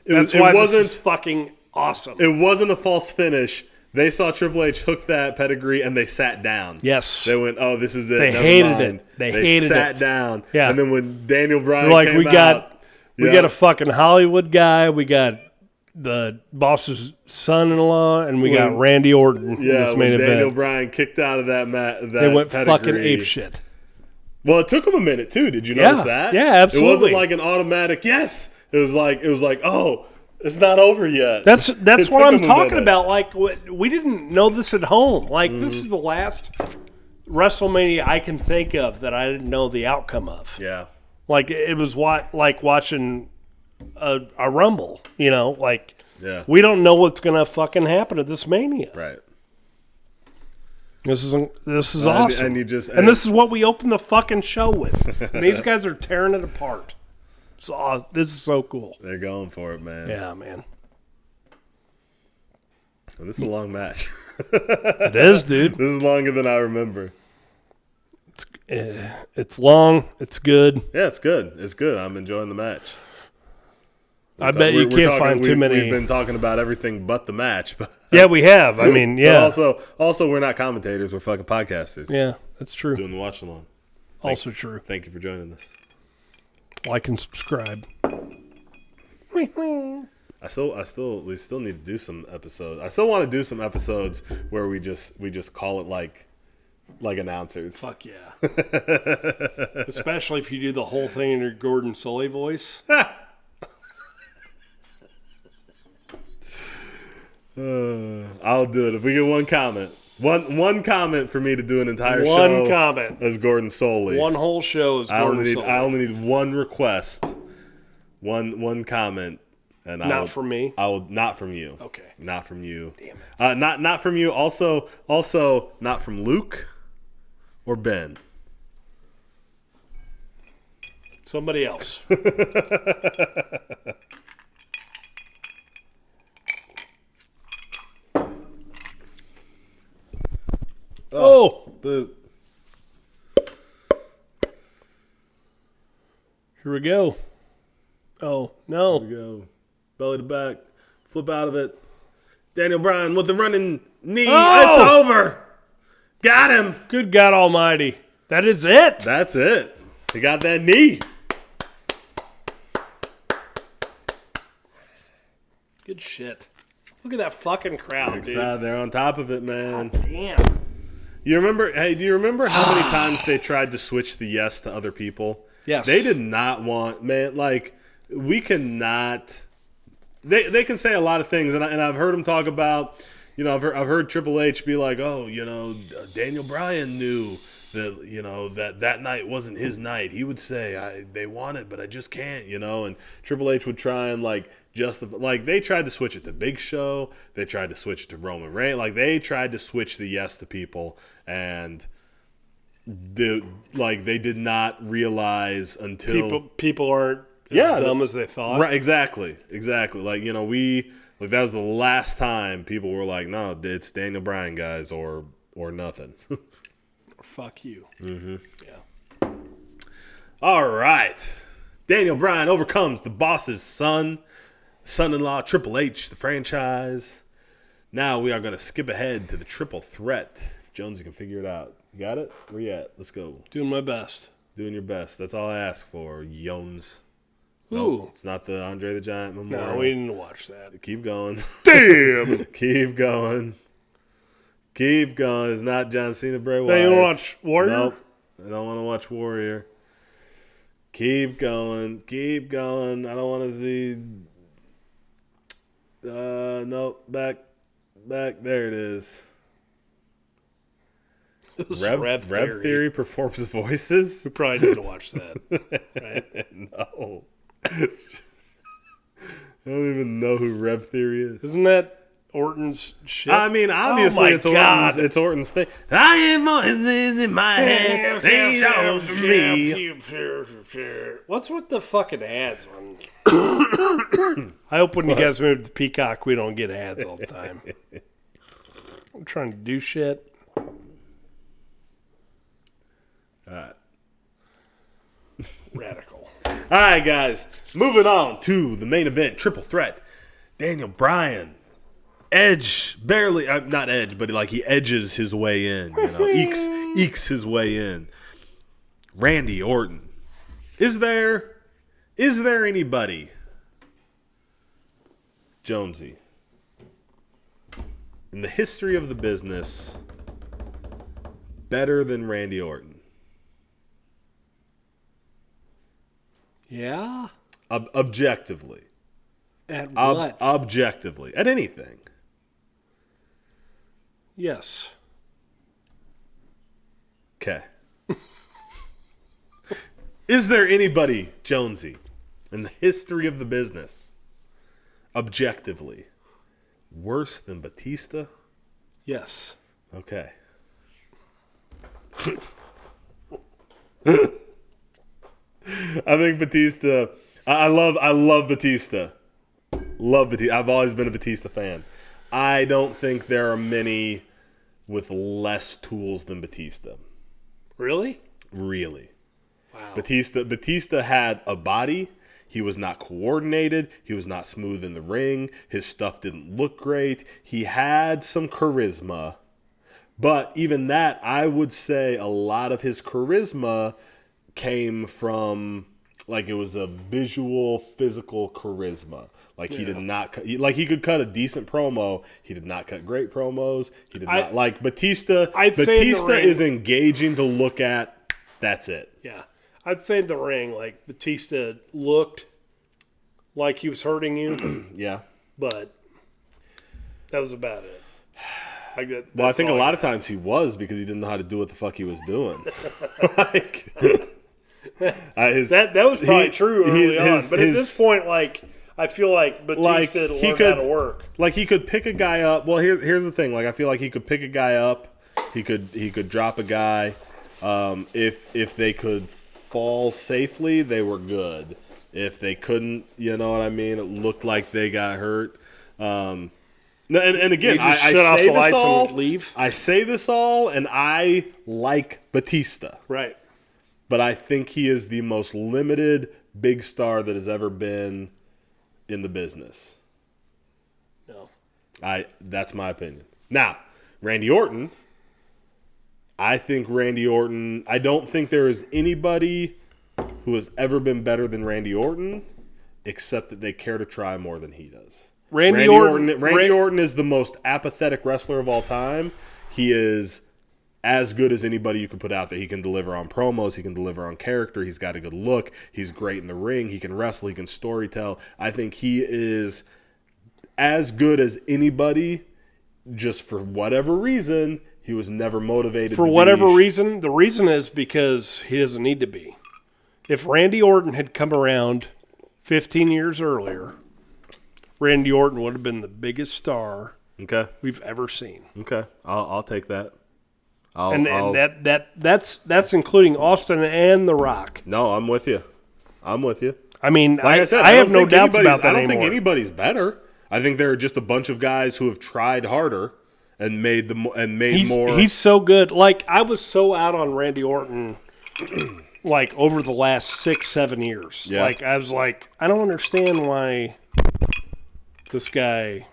That's why this is fucking awesome.
It wasn't a false finish. They saw Triple H hook that pedigree and they sat down.
Yes.
They went, "Oh, this is it."
They hated it. They
sat down.
Yeah.
And then when Daniel Bryan came
we
out,
got a fucking Hollywood guy. We got the boss's son-in-law, and we got Randy Orton in this main event.
Daniel Bryan kicked out of that
they went
pedigree.
fucking apeshit.
Well, it took him a minute too. Did you notice that?
Yeah, absolutely.
It wasn't like an automatic yes. It was like, oh, it's not over yet.
That's what I'm talking about. Like, we didn't know this at home. Like, this is the last WrestleMania I can think of that I didn't know the outcome of.
Yeah.
Like, it was like watching a Rumble. You know, like, we don't know what's gonna fucking happen at this Mania.
Right.
This is awesome.
And
this is what we open the fucking show with. And these guys are tearing it apart. So this is so cool.
They're going for it, man.
Yeah, man.
Well, this is a long match.
It is, dude.
This is longer than I remember.
It's long. It's good.
Yeah, it's good. It's good. I'm enjoying the match.
I bet you can't find too many.
We've been talking about everything but the match. But
yeah, we have. I mean, yeah.
But also, we're not commentators. We're fucking podcasters.
Yeah, that's true.
Doing the watch along.
Also true.
Thank you for joining us.
Like and subscribe.
We still need to do some episodes. I still want to do some episodes where we just call it like announcers.
Fuck yeah. Especially if you do the whole thing in your Gordon Sully voice.
I'll do it if we get one comment. One comment for me to do an entire show.
One comment
as Gordon Soley.
One whole show as Gordon Soley.
I only need one request. One comment. And
not from me.
Not from you.
Okay.
Not from you.
Damn it.
Not from you. Also not from Luke or Ben.
Somebody else. Oh!
Boot.
Here we go. Oh, no.
Here we go. Belly to back. Flip out of it. Daniel Bryan with the running knee.
Oh!
It's over. Got him.
Good God Almighty. That is it.
That's it. He got that knee.
Good shit. Look at that fucking crowd, dude.
They're on top of it, man.
God damn.
Do you remember how many times they tried to switch the yes to other people?
Yes.
They did not want, man, like, we cannot, they can say a lot of things, and I've heard them talk about, you know, I've heard Triple H be like, oh, you know, Daniel Bryan knew that, you know, that night wasn't his night. He would say, they want it, but I just can't, you know, and Triple H would try and, like, justify, like, they tried to switch it to Big Show, they tried to switch it to Roman Reigns, like, they tried to switch the yes to people, and they did not realize until
people aren't as dumb as they thought.
Right, exactly. Like, you know, that was the last time people were like, no, it's Daniel Bryan, guys, or nothing.
Fuck you.
Mm-hmm.
Yeah.
All right. Daniel Bryan overcomes the boss's son-in-law, Triple H, the franchise. Now we are going to skip ahead to the triple threat. If Jonesy can figure it out. You got it? Where you at? Let's go.
Doing my best.
Doing your best. That's all I ask for, Jones.
Ooh.
Nope, it's not the Andre the Giant Memorial.
No, we didn't watch that.
Keep going.
Damn.
Keep going. It's not John Cena, Bray Wyatt.
Now you want to watch Warrior?
Nope. I don't want to watch Warrior. Keep going. I don't want to see. Nope. Back. There it is. Rev Theory performs voices.
We probably need to watch that. Right?
No. I don't even know who Rev Theory is.
Isn't that Orton's shit?
I mean, obviously it's Orton's thing. I have voices in my head. They don't for me.
What's with the fucking ads on? I hope when you guys move to Peacock, we don't get ads all the time. I'm trying to do shit.
All right.
Radical.
All right, guys. Moving on to the main event, triple threat. Daniel Bryan. Edge, barely, not Edge, but like he edges his way in, you know, ekes his way in. Randy Orton. Is there anybody, Jonesy, in the history of the business better than Randy Orton?
Yeah?
Objectively.
At what?
Objectively. At anything.
Yes.
Okay. Is there anybody, Jonesy, in the history of the business, objectively, worse than Batista?
Yes.
Okay. I think Batista. I love Batista. Love Batista. I've always been a Batista fan. I don't think there are many with less tools than Batista.
Really?
Really.
Wow.
Batista had a body. He was not coordinated. He was not smooth in the ring. His stuff didn't look great. He had some charisma. But even that, I would say a lot of his charisma came from, like, it was a visual, physical charisma. Like, he did not cut, like, he could cut a decent promo. He did not cut great promos. He did not, like, Batista. Batista is engaging to look at. That's it.
Yeah. I'd say in the ring, like, Batista looked like he was hurting you.
Yeah.
But that was about it.
I think a lot of times he was, because he didn't know how to do what the fuck he was doing. Like,
that was probably true early on. But at this point, like, I feel like Batista learned how to work.
Like, he could pick a guy up. Well, here's the thing. Like, I feel like he could pick a guy up. He could drop a guy. If they could fall safely, they were good. If they couldn't, you know what I mean? It looked like they got hurt. And again, I say this all.
And leave.
I say this all, and I like Batista.
Right.
But I think he is the most limited big star that has ever been in the business.
No.
That's my opinion. Now, Randy Orton. I don't think there is anybody who has ever been better than Randy Orton, except that they care to try more than he does. Randy Orton is the most apathetic wrestler of all time. He is as good as anybody you can put out there. He can deliver on promos. He can deliver on character. He's got a good look. He's great in the ring. He can wrestle. He can storytell. I think he is as good as anybody. Just for whatever reason, he was never motivated.
For whatever reason, the reason is because he doesn't need to be. If Randy Orton had come around 15 years earlier, Randy Orton would have been the biggest star we've ever seen.
Okay, I'll take that.
That's including Austin and The Rock.
No, I'm with you.
I mean,
like I said,
I have no doubts about that
I don't
anymore.
think anybody's better. I think there are just a bunch of guys who have tried harder and made more.
He's so good. Like, I was so out on Randy Orton, like, over the last 6-7 years.
Yeah.
Like, I was like, I don't understand why this guy.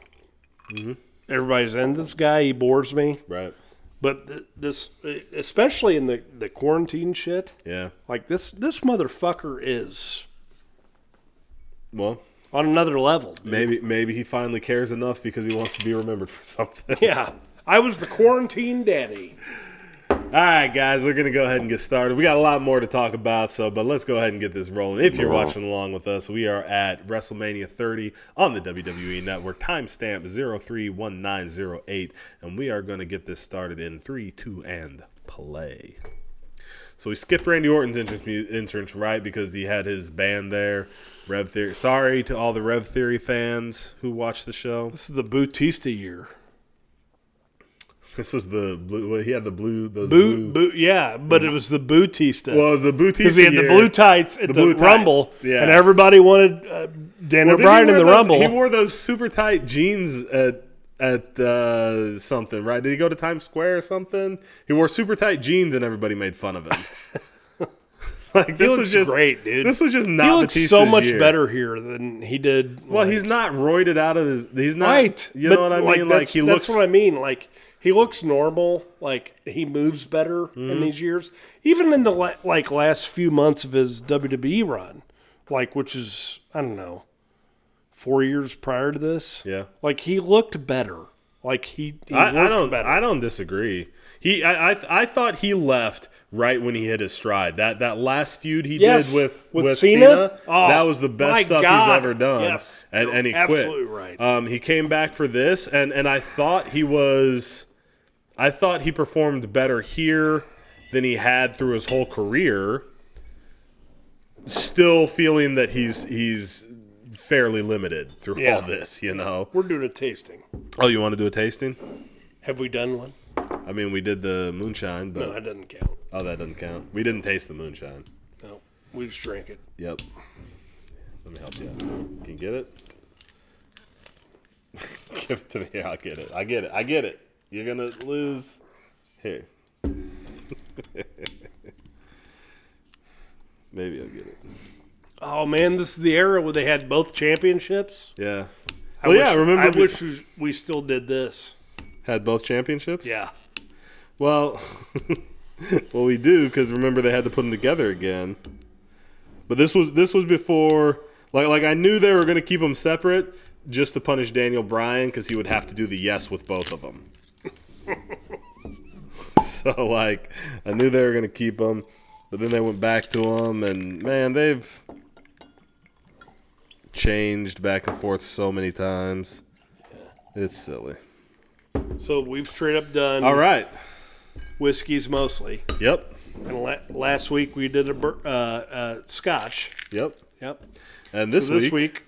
Everybody's in this guy. He bores me.
Right.
But this, especially in the quarantine shit.
Yeah.
Like, this motherfucker is.
Well.
On another level. Dude.
Maybe he finally cares enough because he wants to be remembered for something.
Yeah. I was the quarantine daddy.
All right, guys, we're going to go ahead and get started. We got a lot more to talk about, but let's go ahead and get this rolling. If you're watching along with us, we are at WrestleMania 30 on the WWE Network, timestamp 031908, and we are going to get this started in 3, 2, and play. So we skipped Randy Orton's entrance, right, because he had his band there, Rev Theory. Sorry to all the Rev Theory fans who watch the show.
This is the Bautista year.
This was the blue. He had the blue.
Yeah, but it was the Bautista.
Well, it was the Bautista
because he had the blue tights at the Rumble,
and
everybody wanted Daniel Bryan in the Rumble.
He wore those super tight jeans at something, right? Did he go to Times Square or something? He wore super tight jeans, and everybody made fun of him. Like, this was just
great, dude.
This was just not.
He looks
Batista's
so much
year.
better here than he did.
Well, he's not roided out of his. He's not.
Right.
You know what I mean? Like, he looks.
That's what I mean. Like, he looks normal. Like, he moves better in these years. Even in the last few months of his WWE run, like, which is, I don't know, 4 years prior to this.
Yeah.
Like, he looked better. Like, he looked better.
I don't disagree. I thought he left right when he hit his stride. That last feud he
Yes,
did with
Cena? Oh,
that was the best stuff he's ever done.
Yes,
and he
absolutely
quit.
right.
He came back for this, and I thought he performed better here than he had through his whole career. Still feeling that he's fairly limited through all this, you know.
We're doing a tasting.
Oh, you want to do a tasting?
Have we done one?
I mean, we did the moonshine, but
No, that doesn't count.
oh, that doesn't count. We didn't taste the moonshine.
No, we just drank it.
Yep. Let me help you out. Can you get it? Give it to me. Here, I'll get it. I get it. You're gonna lose. Here. Maybe I'll get it.
Oh man, this is the era where they had both championships.
Yeah.
I wish we still did this.
Had both championships?
Yeah.
Well, well, we do because remember they had to put them together again. But this was before. Like I knew they were going to keep them separate just to punish Daniel Bryan because he would have to do the yes with both of them. So like I knew they were going to keep them, but then they went back to them, and man, they've changed back and forth so many times. It's silly.
So we've straight up done.
All right.
Whiskeys mostly.
Yep.
And last week we did a Scotch.
Yep.
Yep.
And this
week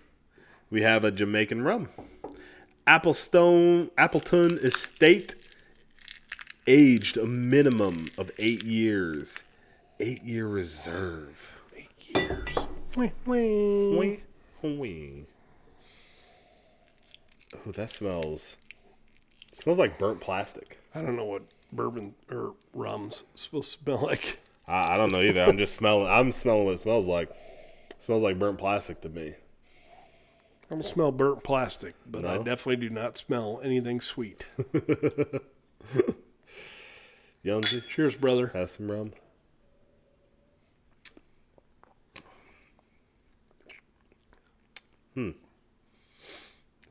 we have a Jamaican rum. Appleton Estate, aged a minimum of 8 years. 8-year reserve.
8 years. Wee, wee.
Wee. Oh, that smells. It smells like burnt plastic.
I don't know what bourbon or rum's supposed to smell like.
I don't know either. I'm smelling what it smells like. It smells like burnt plastic to me.
I don't smell burnt plastic, but
No?
I definitely do not smell anything sweet.
Youngsy,
Cheers, brother.
have some rum.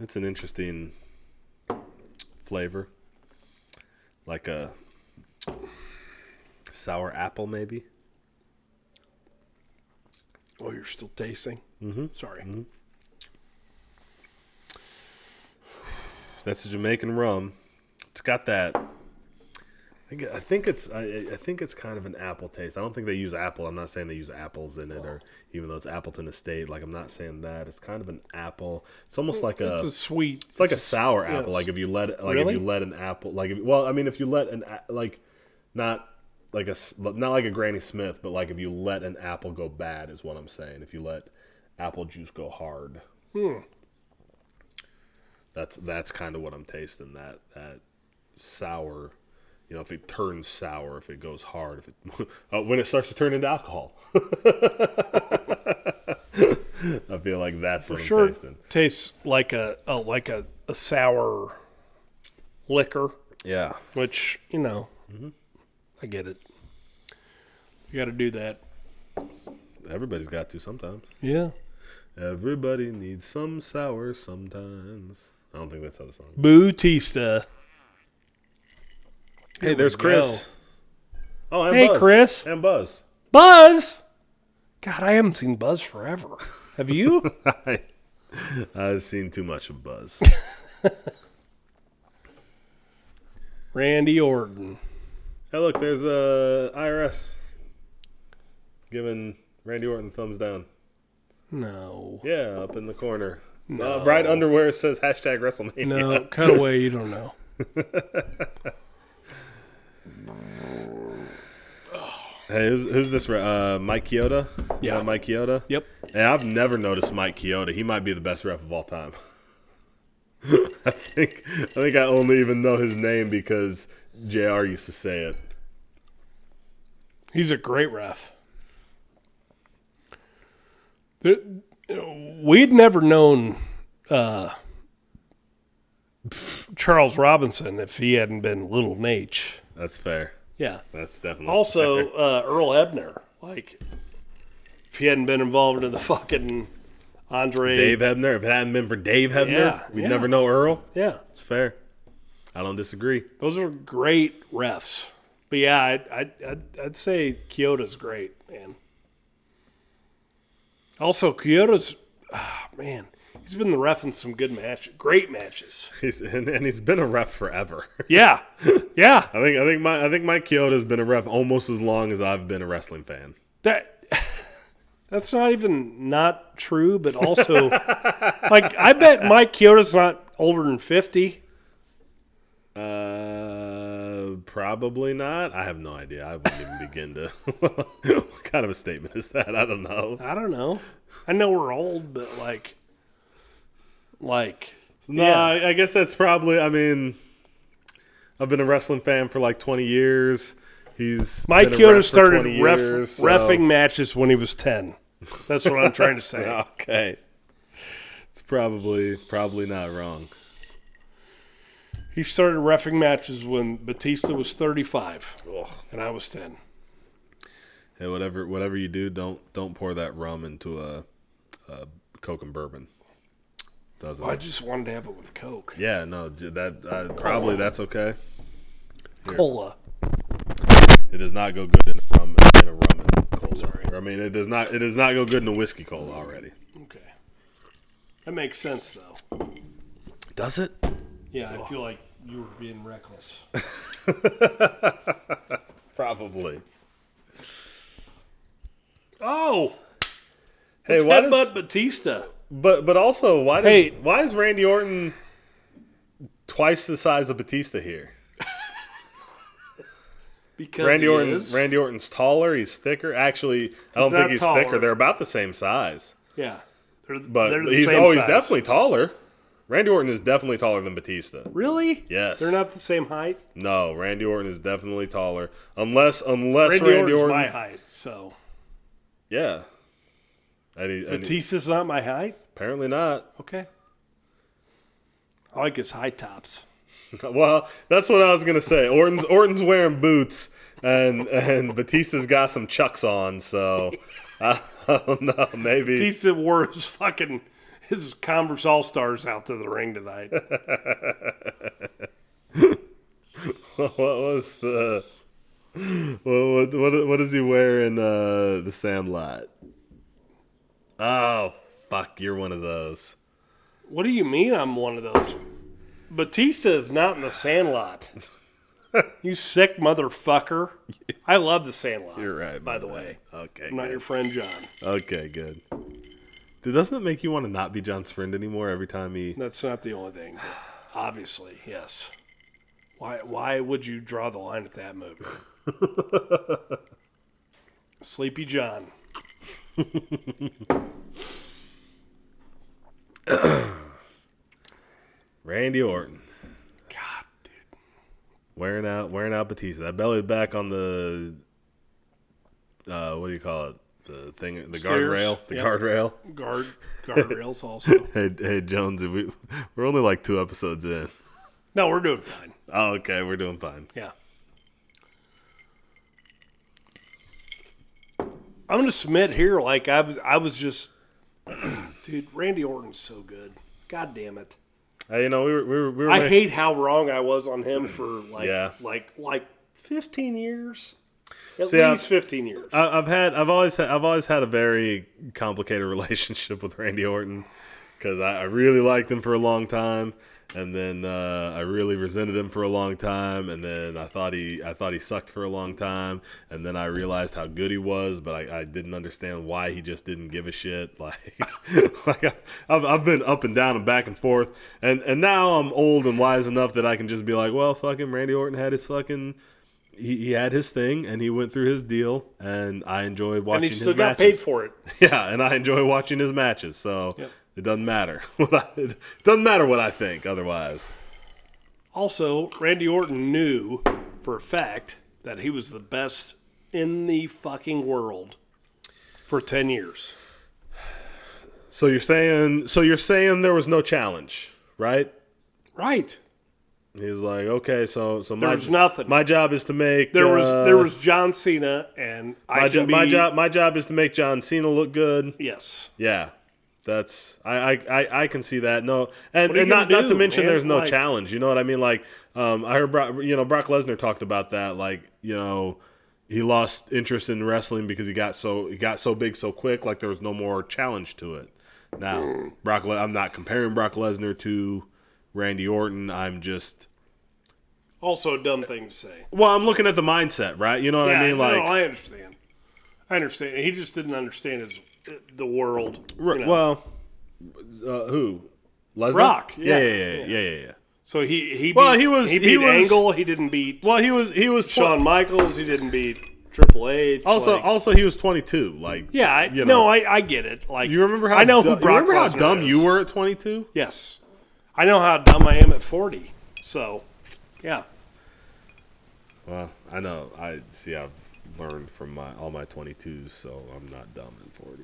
It's an interesting flavor. Like a sour apple, maybe.
Oh, you're still tasting? Mm-hmm. Sorry. Mm-hmm.
That's a Jamaican rum. It's got that. I think it's kind of an apple taste. I don't think they use apple. I'm not saying they use apples in it, or even though it's Appleton Estate. Like I'm not saying that. It's kind of an apple. It's almost like
it's a sweet.
It's like a sour apple.
Yes.
Like if you let
Really?
if you let an apple if you let an not like a Granny Smith, but like if you let an apple go bad is what I'm saying. If you let apple juice go hard. That's kind of what I'm tasting. That sour. You know, if it turns sour, if it goes hard, if it when it starts to turn into alcohol. I feel like that's what I'm tasting.
Tastes like a sour liquor.
Yeah.
Which, I get it. You got to do that.
Everybody's got to sometimes.
Yeah.
Everybody needs some sour sometimes. I don't think that's how the song goes.
Bautista.
Hey, there's Chris. Oh, and
Hey,
Buzz.
Chris.
And Buzz.
Buzz! God, I haven't seen Buzz forever. Have you?
I've seen too much of Buzz.
Randy Orton.
Hey, look, there's IRS giving Randy Orton thumbs down.
No.
Yeah, up in the corner.
No.
Right under where it says hashtag WrestleMania.
No, cut away. You don't know.
Hey, who's this? Mike Chioda?
Yeah.
Mike Chioda?
Yep.
Hey, I've never noticed Mike Chioda. He might be the best ref of all time. I think I only even know his name because JR used to say it.
He's a great ref. We'd never known Charles Robinson if he hadn't been Little Nate.
That's fair.
Yeah.
That's definitely
Also,
fair.
Earl Hebner. Like, if he hadn't been involved in the fucking Andre.
Dave Hebner. If it hadn't been for Dave Hebner, we'd never know Earl.
Yeah.
It's fair. I don't disagree.
Those are great refs. But yeah, I'd say Kyoto's great, man. Also, Kyoto's, man, he's been the ref in some good matches, great matches.
And he's been a ref forever.
Yeah, yeah.
I think Mike Chioda's been a ref almost as long as I've been a wrestling fan.
That's not even not true, but also, like, I bet Mike Chioda's not older than 50.
Probably not. I have no idea. I wouldn't even begin to. What kind of a statement is that? I don't know.
I don't know. I know we're old, but
No,
yeah.
I guess that's probably. I mean, I've been a wrestling fan for like 20 years.
Mike Chioda started
years,
reffing matches when he was 10. That's what I'm trying to say.
Okay, it's probably not wrong.
He started reffing matches when Batista was 35,
Ugh.
and I was 10.
Hey, whatever you do, don't pour that rum into a Coke and bourbon. Doesn't.
I just wanted to have it with Coke.
Yeah, no, that probably that's okay. Here.
Cola.
It does not go good in a rum and cola. Sorry. I mean, it does not go good in a whiskey cola already.
Okay. That makes sense, though.
Does it?
Yeah, I feel like you were being reckless.
Probably.
Oh!
Hey,
why headbutt Batista?
But also, why is Randy Orton twice the size of Batista here?
Because
Randy Orton's taller. He's thicker. Actually, I don't think he's
taller.
thicker. They're about the same size.
Yeah,
He's
he's
definitely taller. Randy Orton is definitely taller than Batista.
Really?
Yes.
They're not the same height?
No, Randy Orton is definitely taller. Unless Randy
Orton's
Orton,
my height, so.
Yeah.
Batista's not my height?
Apparently not.
Okay. I like his high tops.
Well, that's what I was gonna say. Orton's wearing boots, and Batista's got some Chucks on. So I don't know. Maybe
Batista wore his Converse All Stars out to the ring tonight.
What does he wear in the Sandlot? Oh fuck! You're one of those.
What do you mean I'm one of those? Batista is not in the Sandlot. You sick motherfucker. I love the Sandlot.
You're right.
By the way.
Okay.
I'm not your friend, John.
Okay, good. Dude, doesn't it make you want to not be John's friend anymore every time he...
That's not the only thing. Obviously, yes. Why would you draw the line at that movie? Sleepy John.
Randy Orton.
God, dude.
Wearing out Batista. That belly back on the what do you call it? The thing, the
Stairs.
guardrail. The guardrail.
Guardrails also.
Hey Jones, we're only like 2 episodes in.
No, we're doing fine.
Oh, okay, we're doing fine.
Yeah. I'm gonna submit here, like I was just, dude. Randy Orton's so good. God damn it.
Hey, we were.
I hate how wrong I was on him for like 15 years. At least 15 years.
I've always had a very complicated relationship with Randy Orton because I really liked him for a long time, and then I really resented him for a long time, and then I thought he sucked for a long time, and then I realized how good he was, but I didn't understand why he just didn't give a shit. I've been up and down and back and forth, and now I'm old and wise enough that I can just be like, well, fucking Randy Orton had his fucking. He had his thing, and he went through his deal, and I enjoy watching his matches. And he still got
paid for it.
Yeah, and I enjoy watching his matches, so It doesn't matter. It doesn't matter what I think otherwise.
Also, Randy Orton knew for a fact that he was the best in the fucking world for 10 years.
So you're saying there was no challenge, right?
Right.
He was like, okay, so
there was nothing.
My job is to make
there was John Cena, and
my job is to make John Cena look good.
Yes.
Yeah. I can see that. No, and not to mention there's no challenge. You know what I mean? Like, I heard Brock Lesnar talked about that. Like, he lost interest in wrestling because he got so big so quick. Like, there was no more challenge to it. Now, I'm not comparing Brock Lesnar to Randy Orton. I'm just
also a dumb thing to say.
Well, I'm looking at the mindset, right? You know what I mean? Like,
I understand. He just didn't understand the world.
Well, who? Lesnar?
Brock.
Yeah.
So he
beat
Angle. He didn't beat.
Well, he was
Shawn Michaels. He didn't beat Triple H.
Also, he was 22. Like,
I get it. Like,
you remember how
I know who Brock
you remember how
Lesnar
dumb
is.
you were at 22?
Yes, I know how dumb I am at 40. So, yeah.
Well, I know. I've learned from all my 22s, so I'm not dumb at 40.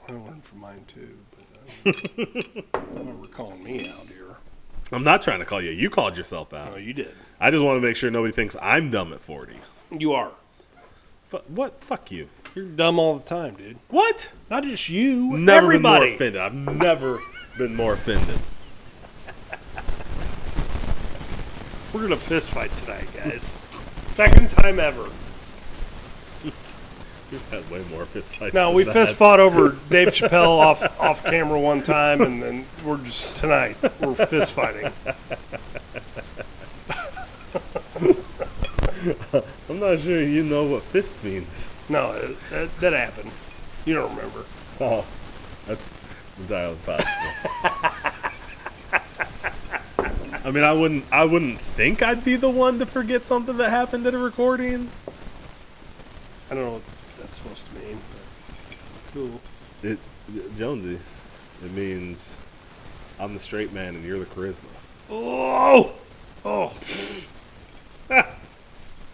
I learned from mine too, but remember calling me out here.
I'm not trying to call you. You called yourself out.
No, you did.
I just want to make sure nobody thinks I'm dumb at 40.
You are.
What? Fuck you.
You're dumb all the time, dude.
What?
Not just you.
Never
everybody.
been more offended. I've never been more offended.
We're gonna fist fight tonight, guys. Second time ever.
We've had way more fist fights.
No, we fist fought over Dave Chappelle off camera one time, and then we're fist fighting.
I'm not sure you know what fist means.
No, that happened. You don't remember.
Oh, that's the dial possible. I mean, I wouldn't think I'd be the one to forget something that happened at a recording.
I don't know what that's supposed to mean, but cool.
Jonesy, it means I'm the straight man and you're the charisma.
Oh.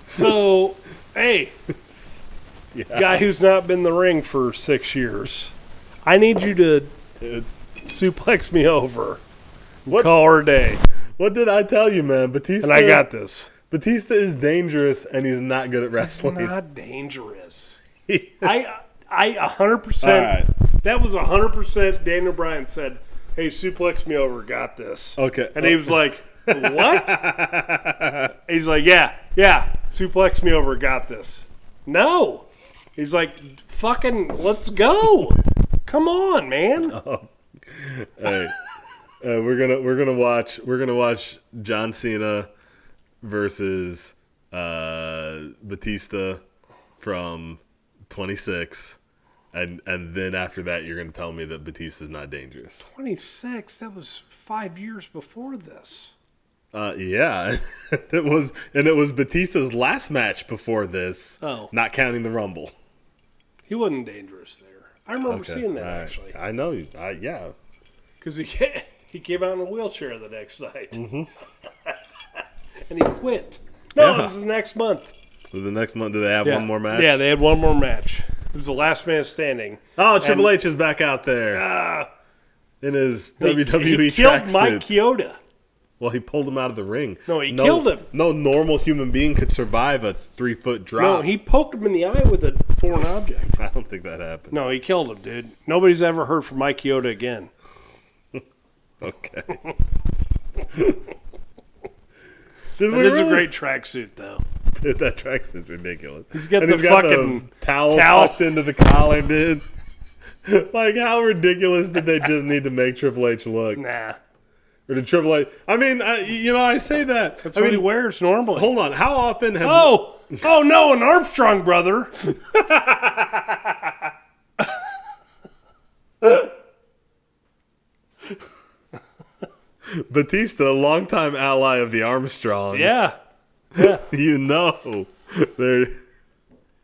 So, hey, guy who's not been in the ring for 6 years, I need you to suplex me over. Call her a day.
What did I tell you, man? Batista.
And I got this.
Batista is dangerous, and he's not good at wrestling.
He's not dangerous. I 100%. Right. That was 100%. Daniel Bryan said, "Hey, suplex me over. Got this."
Okay.
And he was like, "What?" He's like, "Yeah. Suplex me over. Got this." No. He's like, "Fucking, let's go. Come on, man."
Oh. Hey. We're gonna watch John Cena versus Batista from 26, and then after that you're gonna tell me that Batista's not dangerous.
26? That was 5 years before this.
Yeah, it was Batista's last match before this.
Oh,
not counting the Rumble.
He wasn't dangerous there. I remember seeing that actually.
I know. Yeah.
Because he came out in a wheelchair the next night.
Mm-hmm.
And he quit. No, it was the next month.
So the next month, did they have one more match?
Yeah, they had one more match. It was the last man standing.
Oh, Triple H is back out there. In his WWE
he killed Mike Chioda.
Well, he pulled him out of the ring.
No, he killed him.
No normal human being could survive a 3-foot drop.
No, he poked him in the eye with a foreign object.
I don't think that happened.
No, he killed him, dude. Nobody's ever heard from Mike Chioda again.
Okay.
That is a great tracksuit, though.
Dude, that tracksuit's ridiculous.
He's got the
towel tucked into the collar, dude. Like, how ridiculous did they just need to make Triple H look?
Nah.
Or did Triple H... I mean, I say that.
That's what he wears normally.
Hold on. How often have...
Oh, no, an Armstrong brother.
Batista, a longtime ally of the Armstrongs.
Yeah.
You know.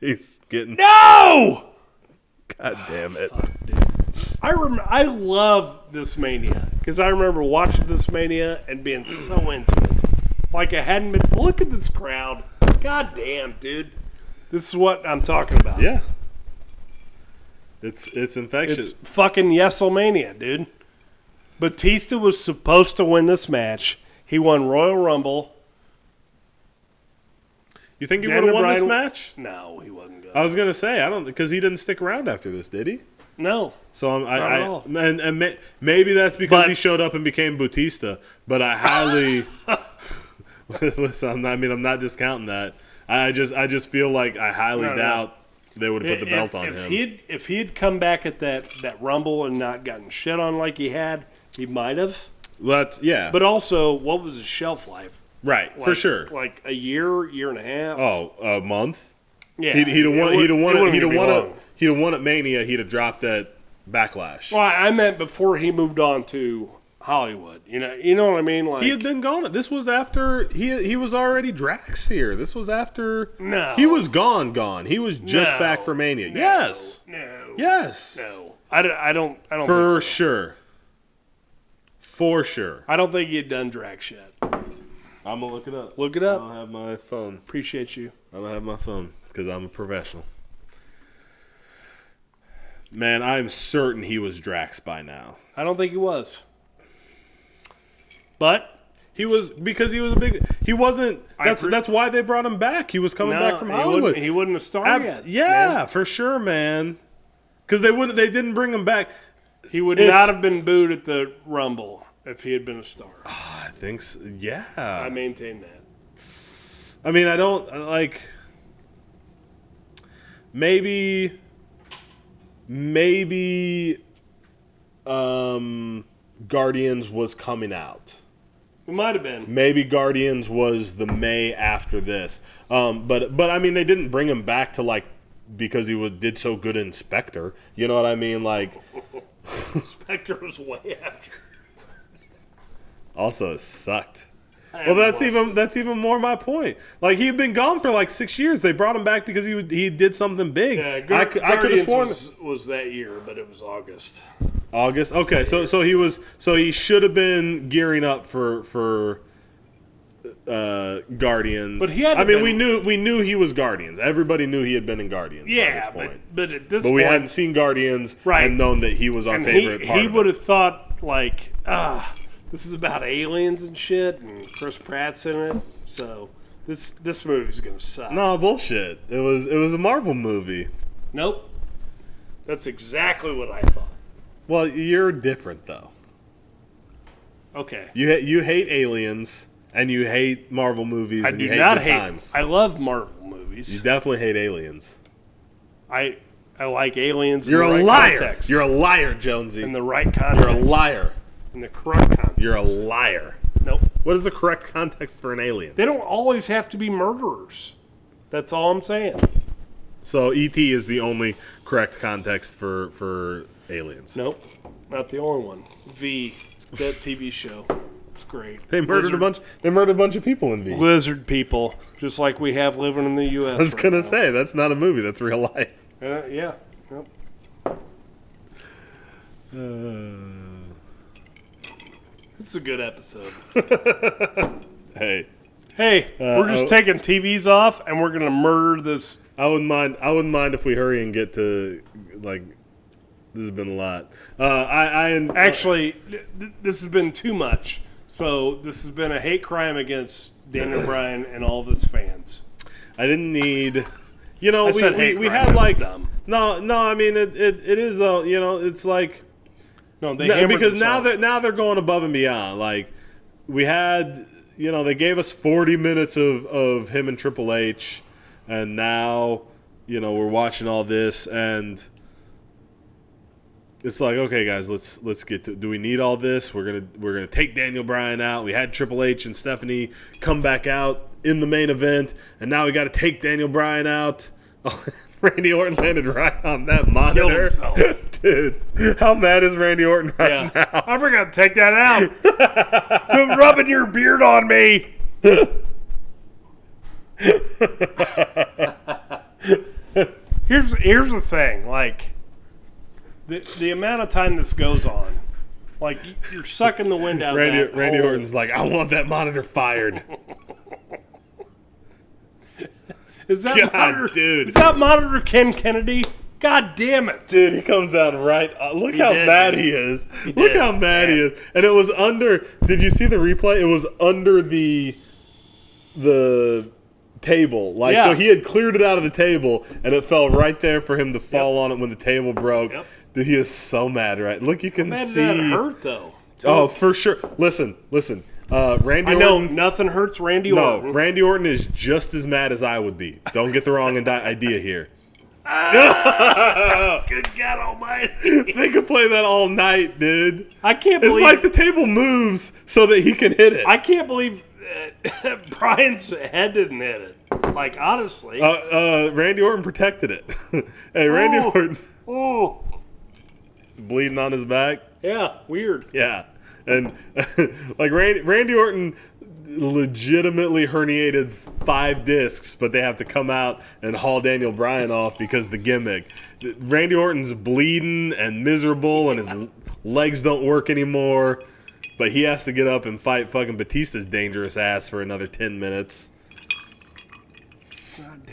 He's getting...
No!
God damn it.
Fuck, dude. I love this Mania because I remember watching this Mania and being so into it. Like I hadn't been... Look at this crowd. God damn, dude. This is what I'm talking about.
Yeah. It's infectious.
It's fucking Yeselmania, dude. Batista was supposed to win this match. He won Royal Rumble.
You think he would have won this match?
No, he wasn't good.
I was gonna say I don't because he didn't stick around after this, did he?
No.
So
Not at all.
Maybe that's because he showed up and became Bautista. But I highly listen. I'm not discounting that. I just feel like I highly doubt they would have put the belt on him.
If he had come back at that Rumble and not gotten shit on like he had, he might have.
Yeah.
But also, what was his shelf life?
Right, for sure.
Like a year and a half.
Oh, a month.
Yeah,
he'd have won at Mania. He'd have dropped at Backlash.
Well, I meant before he moved on to Hollywood. You know what I mean? Like,
he had been gone. This was after he was already Drax here. This was after.
No,
he was gone. He was just back for Mania. Yes.
I don't.
For
think so.
sure. For sure.
I don't think he had done Drax yet.
I'm gonna look it up.
Look it up.
I don't have my phone.
Appreciate you.
I don't have my phone because I'm a professional. Man, I'm certain he was Drax by now.
I don't think he was. But
he was, because he was a big. He wasn't. That's why they brought him back. He was coming back from Hollywood.
He wouldn't have started yet.
Yeah,
man.
For sure, man. Because they didn't bring him back.
He would not have been booed at the Rumble if he had been a star.
I think so. Yeah.
I maintain that.
I mean, I don't like. Maybe. Guardians was coming out.
It might have been.
Maybe Guardians was the May after this. But I mean, they didn't bring him back to because he did so good in Spectre. You know what I mean? Like,
Spectre was way after.
Also, it sucked. Well, that's even more my point. Like, he had been gone for 6 years. They brought him back because he did something big.
Yeah,
I could have sworn
was that year, but it was August.
August. Okay, so he should have been gearing up for Guardians.
But he had.
we knew he was Guardians. Everybody knew he had been in Guardians.
Yeah,
by this point.
but at this point,
we hadn't seen Guardians and known that he was our favorite.
He would have thought this is about aliens and shit, and Chris Pratt's in it. So this movie's gonna suck.
No bullshit. It was a Marvel movie.
Nope. That's exactly what I thought.
Well, you're different though.
Okay.
You hate aliens and you hate Marvel movies.
I
and
do
you hate
not
good
hate.
times.
I love Marvel movies.
You definitely hate aliens.
I like aliens.
You're
in the
a
right
liar.
Context.
You're a liar, Jonesy.
In the right context.
You're a liar.
In the correct context.
You're a liar.
Nope.
What is the correct context for an alien?
They don't always have to be murderers. That's all I'm saying.
So E.T. is the only correct context for aliens.
Nope. Not the only one. V, that TV show. It's great.
They murdered a bunch of people in V.
Lizard people, just like we have living in the U.S.
I was gonna say that's not a movie. That's real life.
Yeah. Yep. This is a good episode.
Hey,
we're just taking TVs off and we're gonna murder this.
I wouldn't mind if we hurry and get to This has been a lot.
Actually, this has been too much. So this has been a hate crime against Daniel Bryan and all of his fans.
I didn't need. We had
dumb.
No. I mean it is though. It's like.
No,
because now they're going above and beyond. Like we had, they gave us 40 minutes of him and Triple H, and now, we're watching all this, and it's like, okay, guys, let's get to. Do we need all this? We're gonna take Daniel Bryan out. We had Triple H and Stephanie come back out in the main event, and now we got to take Daniel Bryan out. Randy Orton landed right on that monitor. Dude, how mad is Randy Orton right now?
I forgot to take that out. Quit rubbing your beard on me. Here's the thing. Like, the amount of time this goes on, like, you're sucking the wind out of that
Randy Orton's like, I want that monitor fired.
Is that monitor Ken Kennedy? God damn it.
Dude, he comes down right. Look how mad he is. Look how mad he is. And it was under. Did you see the replay? It was under the table. Like, so he had cleared it out of the table, and it fell right there for him to fall on it when the table broke. Yep. Dude, he is so mad, right? Look, you can see.
That hurt, though.
Oh, for sure. Listen. Randy Orton.
I know nothing hurts Randy Orton.
No, Randy Orton is just as mad as I would be. Don't get the wrong idea here.
Good God Almighty!
They could play that all night, dude.
I can't believe
it's like the table moves so that he can hit it.
I can't believe Bryan's head didn't hit it. Like, honestly,
Randy Orton protected it. Hey, Randy Orton.
Oh,
he's bleeding on his back.
Yeah, weird.
Yeah, and like Randy Orton legitimately herniated 5 discs, but they have to come out and haul Daniel Bryan off because the gimmick. Randy Orton's bleeding and miserable, and his legs don't work anymore, but he has to get up and fight fucking Batista's dangerous ass for another 10 minutes.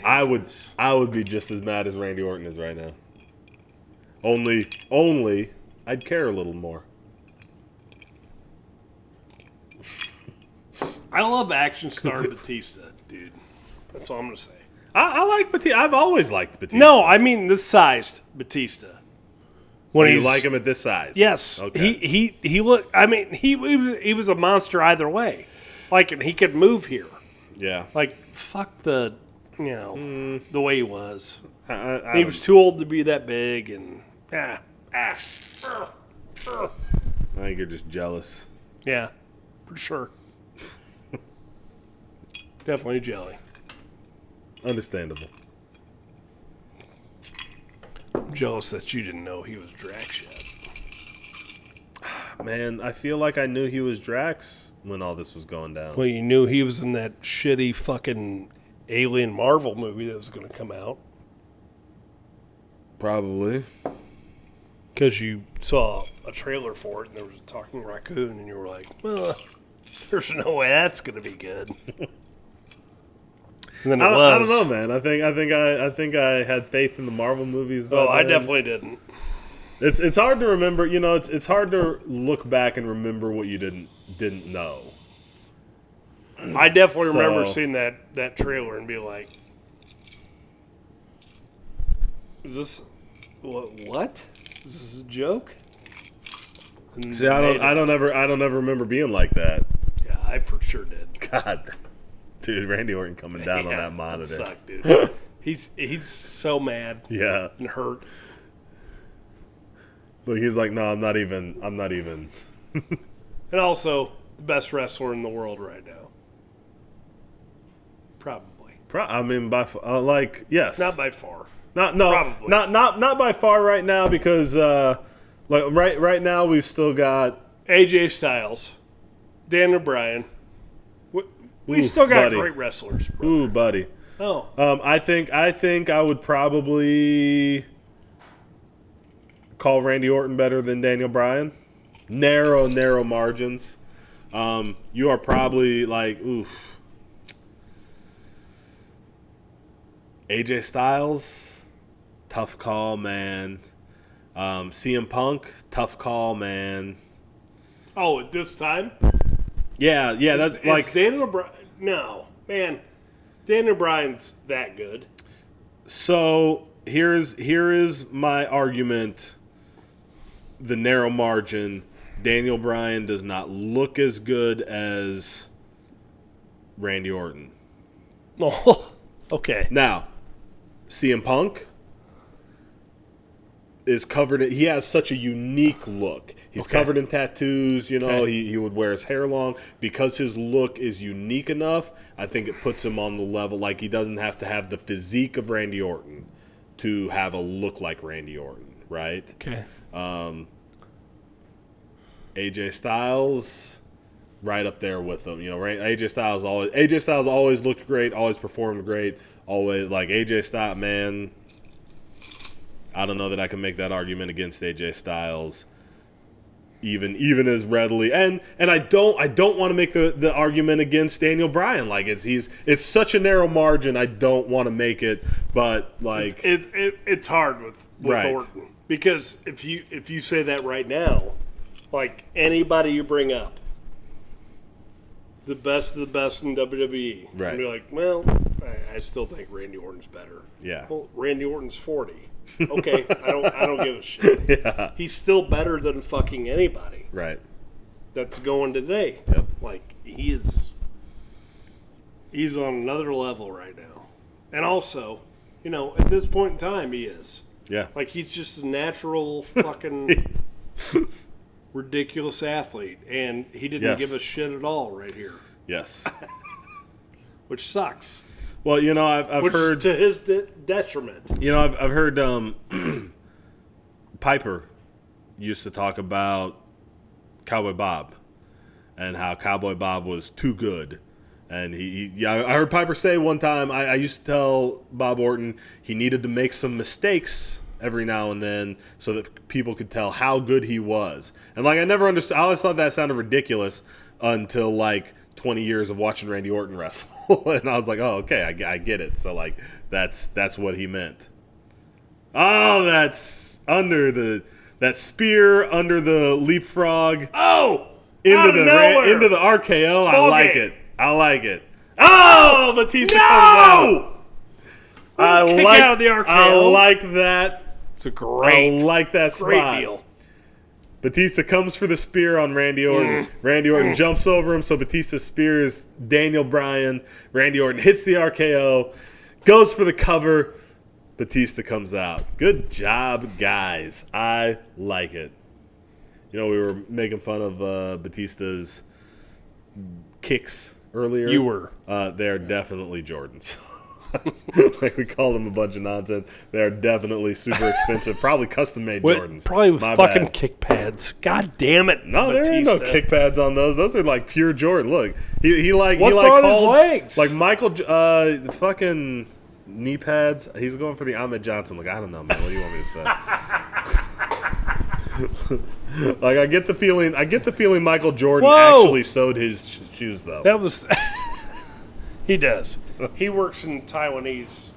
I would be just as mad as Randy Orton is right now. Only I'd care a little more.
I love action star Batista, dude. That's all I'm gonna say.
I like Batista. I've always liked Batista.
No, I mean this sized Batista.
When you like him at this size?
Yes.
Okay.
He looked. I mean, he was a monster either way. Like, and he could move here.
Yeah.
Like, fuck the the way he was.
He
was too old to be that big, and I
think you're just jealous.
Yeah, for sure. Definitely jelly.
Understandable.
I'm jealous that you didn't know he was Drax yet.
Man, I feel like I knew he was Drax when all this was going down.
Well, you knew he was in that shitty fucking Alien Marvel movie that was going to come out.
Probably.
Because you saw a trailer for it and there was a talking raccoon and you were like, well, there's no way that's going to be good. And then
I don't know, man. I think I had faith in the Marvel movies.
But I definitely didn't.
It's hard to remember. You know, it's hard to look back and remember what you didn't know.
I definitely remember seeing that trailer and be like, "Is this what? Is this a joke?" And
see, I don't ever remember being like that.
Yeah, I for sure did.
God. Dude, Randy Orton coming down on that monitor.
That sucked, dude. He's so mad.
Yeah.
And hurt.
Look, he's like, no, I'm not even.
And also, the best wrestler in the world right now. Probably.
I mean, yes.
Not by far.
Probably. Not by far right now because, right now we've still got
AJ Styles, Daniel Bryan. We still got great wrestlers. Brother.
Ooh, buddy.
Oh.
I think I would probably call Randy Orton better than Daniel Bryan. Narrow margins. You are probably like, oof. AJ Styles, tough call, man. CM Punk, tough call, man.
Oh, at this time?
Yeah, that's like
Daniel Bryan. No, man, Daniel Bryan's that good.
So here is my argument. The narrow margin. Daniel Bryan does not look as good as Randy Orton.
Oh, okay.
Now, CM Punk is covered in, he has such a unique look. He's covered in tattoos, you know, he would wear his hair long. Because his look is unique enough, I think it puts him on the level, like he doesn't have to have the physique of Randy Orton to have a look like Randy Orton, right?
Okay.
AJ Styles, right up there with him. You know, AJ Styles always looked great, always performed great, always like AJ Styles, man. I don't know that I can make that argument against AJ Styles, even as readily. And I don't want to make the argument against Daniel Bryan. Like it's such a narrow margin. I don't want to make it, but like
it's hard with Orton because if you say that right now, like anybody you bring up, the best of the best in WWE.
Right.
And be like, well, I still think Randy Orton's better.
Yeah.
Well, Randy Orton's 40. Okay, I don't give a shit.
Yeah.
He's still better than fucking anybody.
Right.
That's going today.
Yep.
Like he's on another level right now. And also, at this point in time he is.
Yeah.
Like he's just a natural fucking ridiculous athlete, and he didn't give a shit at all right here.
Yes.
Which sucks.
Well, I've heard
to his detriment.
I've heard Piper used to talk about Cowboy Bob and how Cowboy Bob was too good. And I heard Piper say one time, I used to tell Bob Orton he needed to make some mistakes every now and then so that people could tell how good he was. And I never understood. I always thought that sounded ridiculous until 20 years of watching Randy Orton wrestle. And I was like, oh, okay, I get it. So that's what he meant. Oh, that's that spear under the leapfrog.
Oh,
into the RKO. I like it. Oh, Batista comes out.
Out of the RKO.
I like that.
It's a great.
I like that spot.
Great deal.
Batista comes for the spear on Randy Orton. Randy Orton jumps over him, so Batista spears Daniel Bryan. Randy Orton hits the RKO, goes for the cover. Batista comes out. Good job, guys. I like it. We were making fun of Batista's kicks earlier.
You were.
They're definitely Jordans. We called them a bunch of nonsense. They're definitely super expensive, probably custom-made Jordans.
Probably with fucking kick pads. God damn it,
no,
Batista.
there ain't no kick pads on those. Those are pure Jordan. Look,
What's on his legs?
Michael, fucking knee pads. He's going for the Ahmed Johnson. I don't know, man. What do you want me to say? I get the feeling Michael Jordan actually sewed his shoes, though.
That was. He does. He works in Taiwanese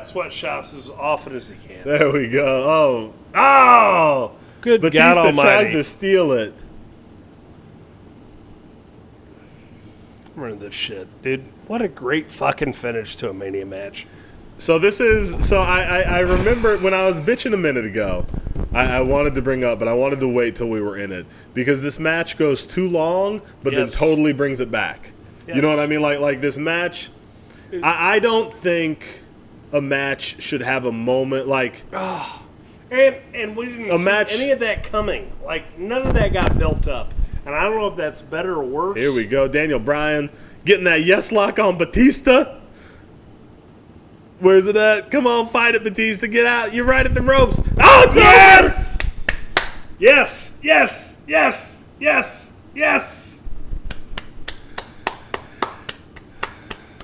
sweatshops as often as he can.
There we go. Oh!
Good God
Batista
Almighty.
tries to steal it.
I'm running this shit, dude. What a great fucking finish to a Mania match.
So I remember when I was bitching a minute ago, I wanted to bring up, but I wanted to wait till we were in it. Because this match goes too long, but then totally brings it back. Yes. You know what I mean? Like this match, I don't think a match should have a moment
and we didn't see any of that coming. None of that got built up. And I don't know if that's better or worse.
Here we go. Daniel Bryan getting that yes lock on Batista. Where's it at? Come on, fight it, Batista. Get out. You're right at the ropes. Oh, it's
yes! Over! Yes! Yes! Yes! Yes! Yes!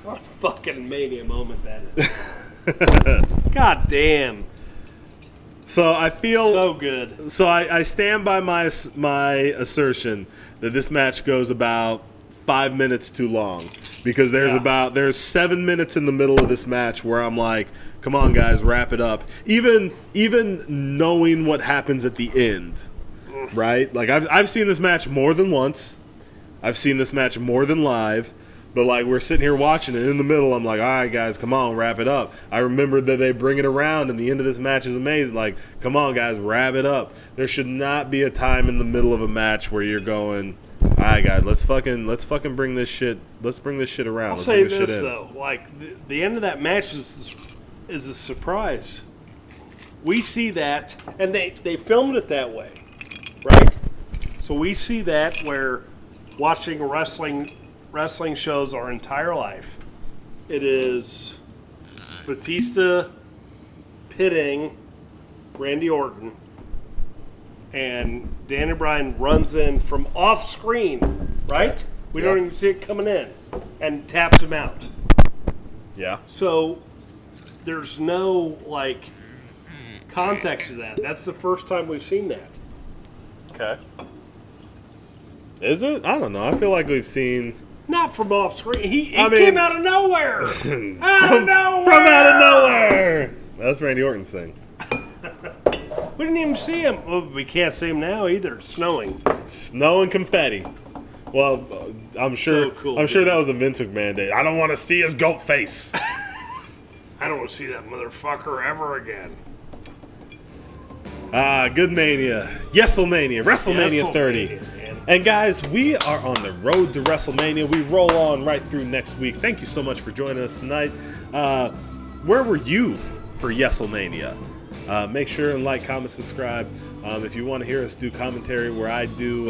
What a fucking Mania moment that is. God damn.
So I feel
so good.
So I stand by my assertion that this match goes about 5 minutes too long because there's 7 minutes in the middle of this match where I'm like, come on guys, wrap it up. Even knowing what happens at the end, right? I've seen this match more than once. I've seen this match more than live. But we're sitting here watching it in the middle. I'm like, all right, guys, come on, wrap it up. I remember that they bring it around, and the end of this match is amazing. Come on, guys, wrap it up. There should not be a time in the middle of a match where you're going, all right, guys, let's fucking bring this shit. Let's bring this shit around.
I'll say this though, the end of that match is a surprise. We see that, and they filmed it that way, right? So we see that where watching wrestling shows our entire life. It is Batista pitting Randy Orton, and Daniel Bryan runs in from off screen, right? We don't even see it coming in, and taps him out.
Yeah.
So there's no context to that. That's the first time we've seen that.
Okay. Is it? I don't know. I feel like we've seen.
Not from off screen. He came out of nowhere. From out
of nowhere. That's Randy Orton's thing.
We didn't even see him. Well, we can't see him now either. It's snowing.
Snow and confetti. Well, I'm sure.
So cool,
I'm sure that was a Vince McMahon day. I don't want to see his goat face.
I don't want to see that motherfucker ever again.
Good Mania. WrestleMania 30.
Man.
And guys, we are on the road to WrestleMania. We roll on right through next week. Thank you so much for joining us tonight. Where were you for WrestleMania? Make sure and like, comment, subscribe. If you want to hear us do commentary where I do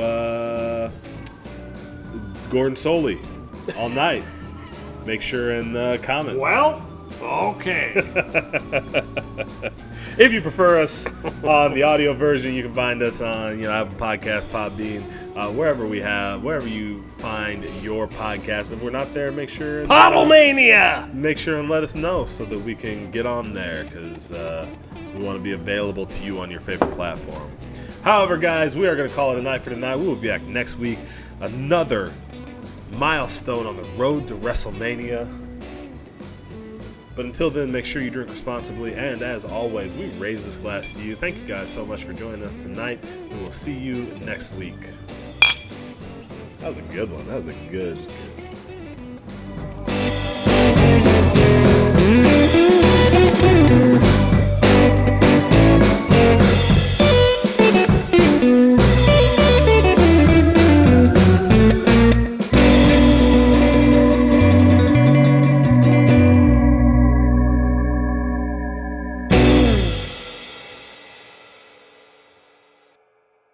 Gordon Soley all night, make sure and comment.
Well, okay.
If you prefer us on the audio version, you can find us on Apple Podcasts, Podbean, wherever you find your podcast. If we're not there, make sure and let us know so that we can get on there, because we want to be available to you on your favorite platform. However, guys, we are going to call it a night for tonight. We will be back next week. Another milestone on the road to WrestleMania. But until then, make sure you drink responsibly. And as always, we raise this glass to you. Thank you guys so much for joining us tonight. We will see you next week. That was a good one. That was a good